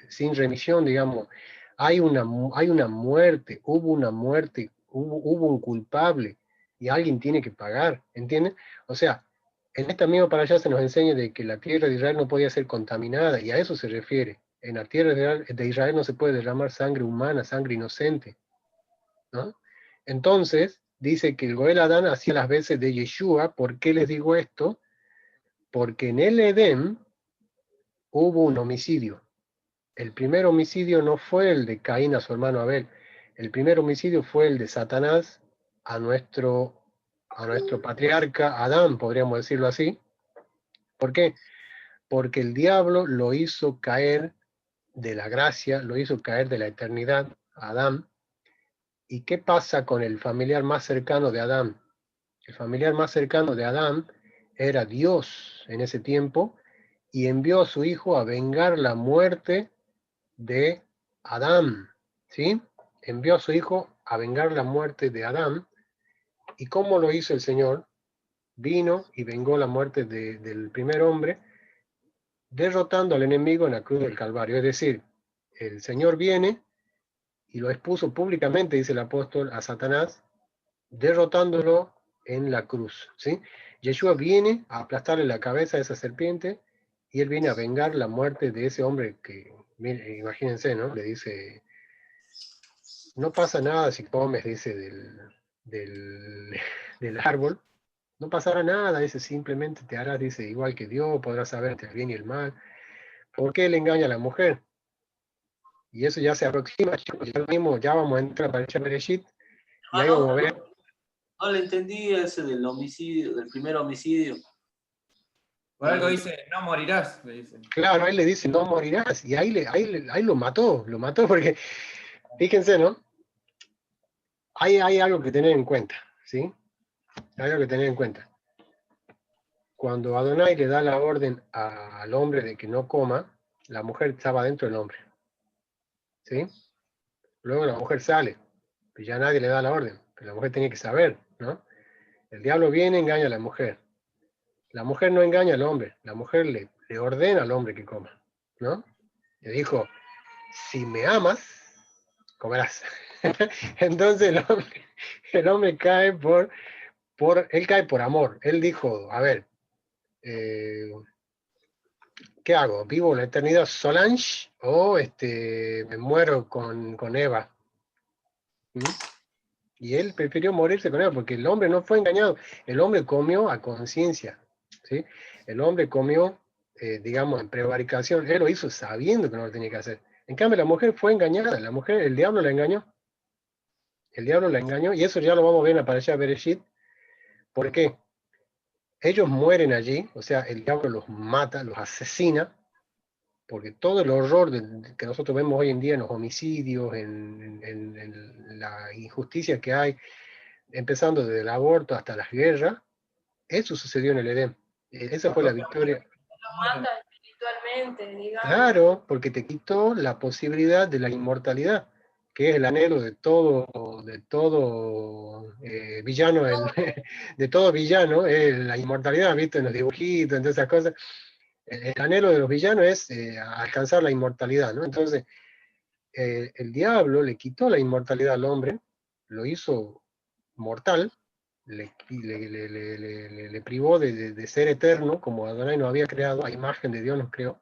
sin remisión, digamos. Hay una muerte, hubo una muerte, hubo un culpable, y alguien tiene que pagar, ¿entienden? O sea, en esta misma para allá se nos enseña de que la tierra de Israel no podía ser contaminada, y a eso se refiere. En la tierra de Israel no se puede derramar sangre humana, sangre inocente, ¿no? Entonces, dice que el Goel Adán hacía las veces de Yeshua. ¿Por qué les digo esto? Porque en el Edén hubo un homicidio. El primer homicidio no fue el de Caín a su hermano Abel. El primer homicidio fue el de Satanás a nuestro patriarca Adán, podríamos decirlo así. ¿Por qué? Porque el diablo lo hizo caer de la gracia, lo hizo caer de la eternidad a Adán. ¿Y qué pasa con el familiar más cercano de Adán? El familiar más cercano de Adán era Dios en ese tiempo, y envió a su hijo a vengar la muerte de Adán, ¿sí? Envió a su hijo a vengar la muerte de Adán. ¿Y cómo lo hizo el Señor? Vino y vengó la muerte del primer hombre, derrotando al enemigo en la cruz del Calvario. Es decir, el Señor viene y lo expuso públicamente, dice el apóstol, a Satanás, derrotándolo en la cruz, ¿sí? Yeshua viene a aplastarle la cabeza a esa serpiente, y él viene a vengar la muerte de ese hombre que, imagínense, ¿no? Le dice, no pasa nada si comes, dice, del árbol, no pasará nada, dice, simplemente te harás, dice, igual que Dios, podrás saber entre el bien y el mal. ¿Por qué él engaña a la mujer? Y eso ya se aproxima, chicos, ya mismo, ya vamos a entrar para el Bereshit, y ahí vamos a ver. No le entendí ese del homicidio, del primer homicidio. Por algo dice, no morirás, le dice. Claro, él le dice, no morirás, y ahí lo mató porque, fíjense, ¿no? Hay algo que tener en cuenta, ¿sí? Hay algo que tener en cuenta. Cuando Adonai le da la orden al hombre de que no coma, la mujer estaba dentro del hombre, ¿sí? Luego la mujer sale, y ya nadie le da la orden, pero la mujer tenía que saber, ¿no? El diablo viene, engaña a la mujer. La mujer no engaña al hombre, la mujer le ordena al hombre que coma, ¿no? Le dijo, si me amas, comerás. Entonces el hombre cae él cae por amor. Él dijo, a ver, ¿qué hago? ¿Vivo la eternidad Solange o me muero con Eva? ¿Mm? Y él prefirió morirse con Eva porque el hombre no fue engañado. El hombre comió a conciencia, ¿sí? El hombre comió, digamos, en prevaricación. Él lo hizo sabiendo que no lo tenía que hacer. En cambio, la mujer fue engañada. La mujer, el diablo la engañó. El diablo la engañó, y eso ya lo vamos a ver en la parasha Bereshit. ¿Por qué? Ellos mueren allí, o sea, el diablo los mata, los asesina, porque todo el horror que nosotros vemos hoy en día en los homicidios, en la injusticia que hay, empezando desde el aborto hasta las guerras, eso sucedió en el Edén. Esa fue la victoria. Lo mata espiritualmente, digamos. Claro, porque te quitó la posibilidad de la inmortalidad, que es el anhelo de todo villano, de todo villano, es la inmortalidad, ¿viste? En los dibujitos, en todas esas cosas. El anhelo de los villanos es alcanzar la inmortalidad, ¿no? Entonces, el diablo le quitó la inmortalidad al hombre, lo hizo mortal, le privó de ser eterno, como Adonai nos había creado, a imagen de Dios nos creó.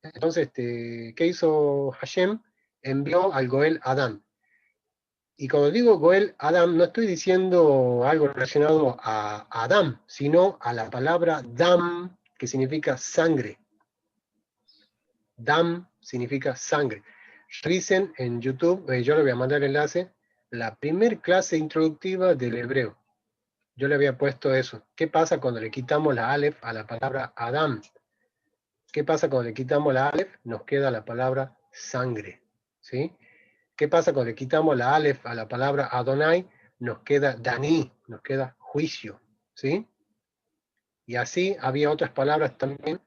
Entonces, ¿qué hizo Hashem? Envió al Goel Adán. Y cuando digo Goel Adán, no estoy diciendo algo relacionado a Adán, sino a la palabra Dam, que significa sangre. Dam significa sangre. Revisen en YouTube, yo le voy a mandar el enlace, la primer clase introductiva del hebreo. Yo le había puesto eso. ¿Qué pasa cuando le quitamos la Aleph a la palabra Adán? ¿Qué pasa cuando le quitamos la Aleph? Nos queda la palabra sangre, ¿sí? ¿Qué pasa cuando le quitamos la Aleph a la palabra Adonai? Nos queda Dani, nos queda juicio, ¿sí? Y así había otras palabras también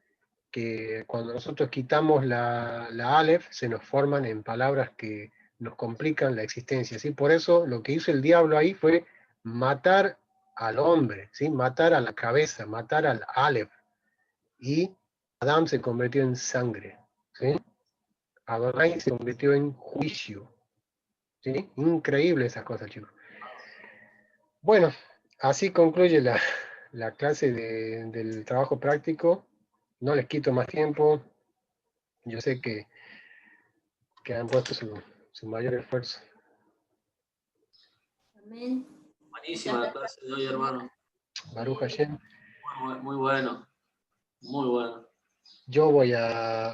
que cuando nosotros quitamos la Aleph se nos forman en palabras que nos complican la existencia, ¿sí? Por eso lo que hizo el diablo ahí fue matar al hombre, ¿sí? Matar a la cabeza, matar al Aleph. Y Adán se convirtió en sangre, ¿sí? Adonai se convirtió en juicio, ¿sí? Increíble esas cosas, chicos. Bueno, así concluye la clase del trabajo práctico. No les quito más tiempo. Yo sé que han puesto su mayor esfuerzo. Amén. Buenísima la clase de hoy, hermano. Baruch Hashem. Muy bueno. Muy bueno. Yo voy a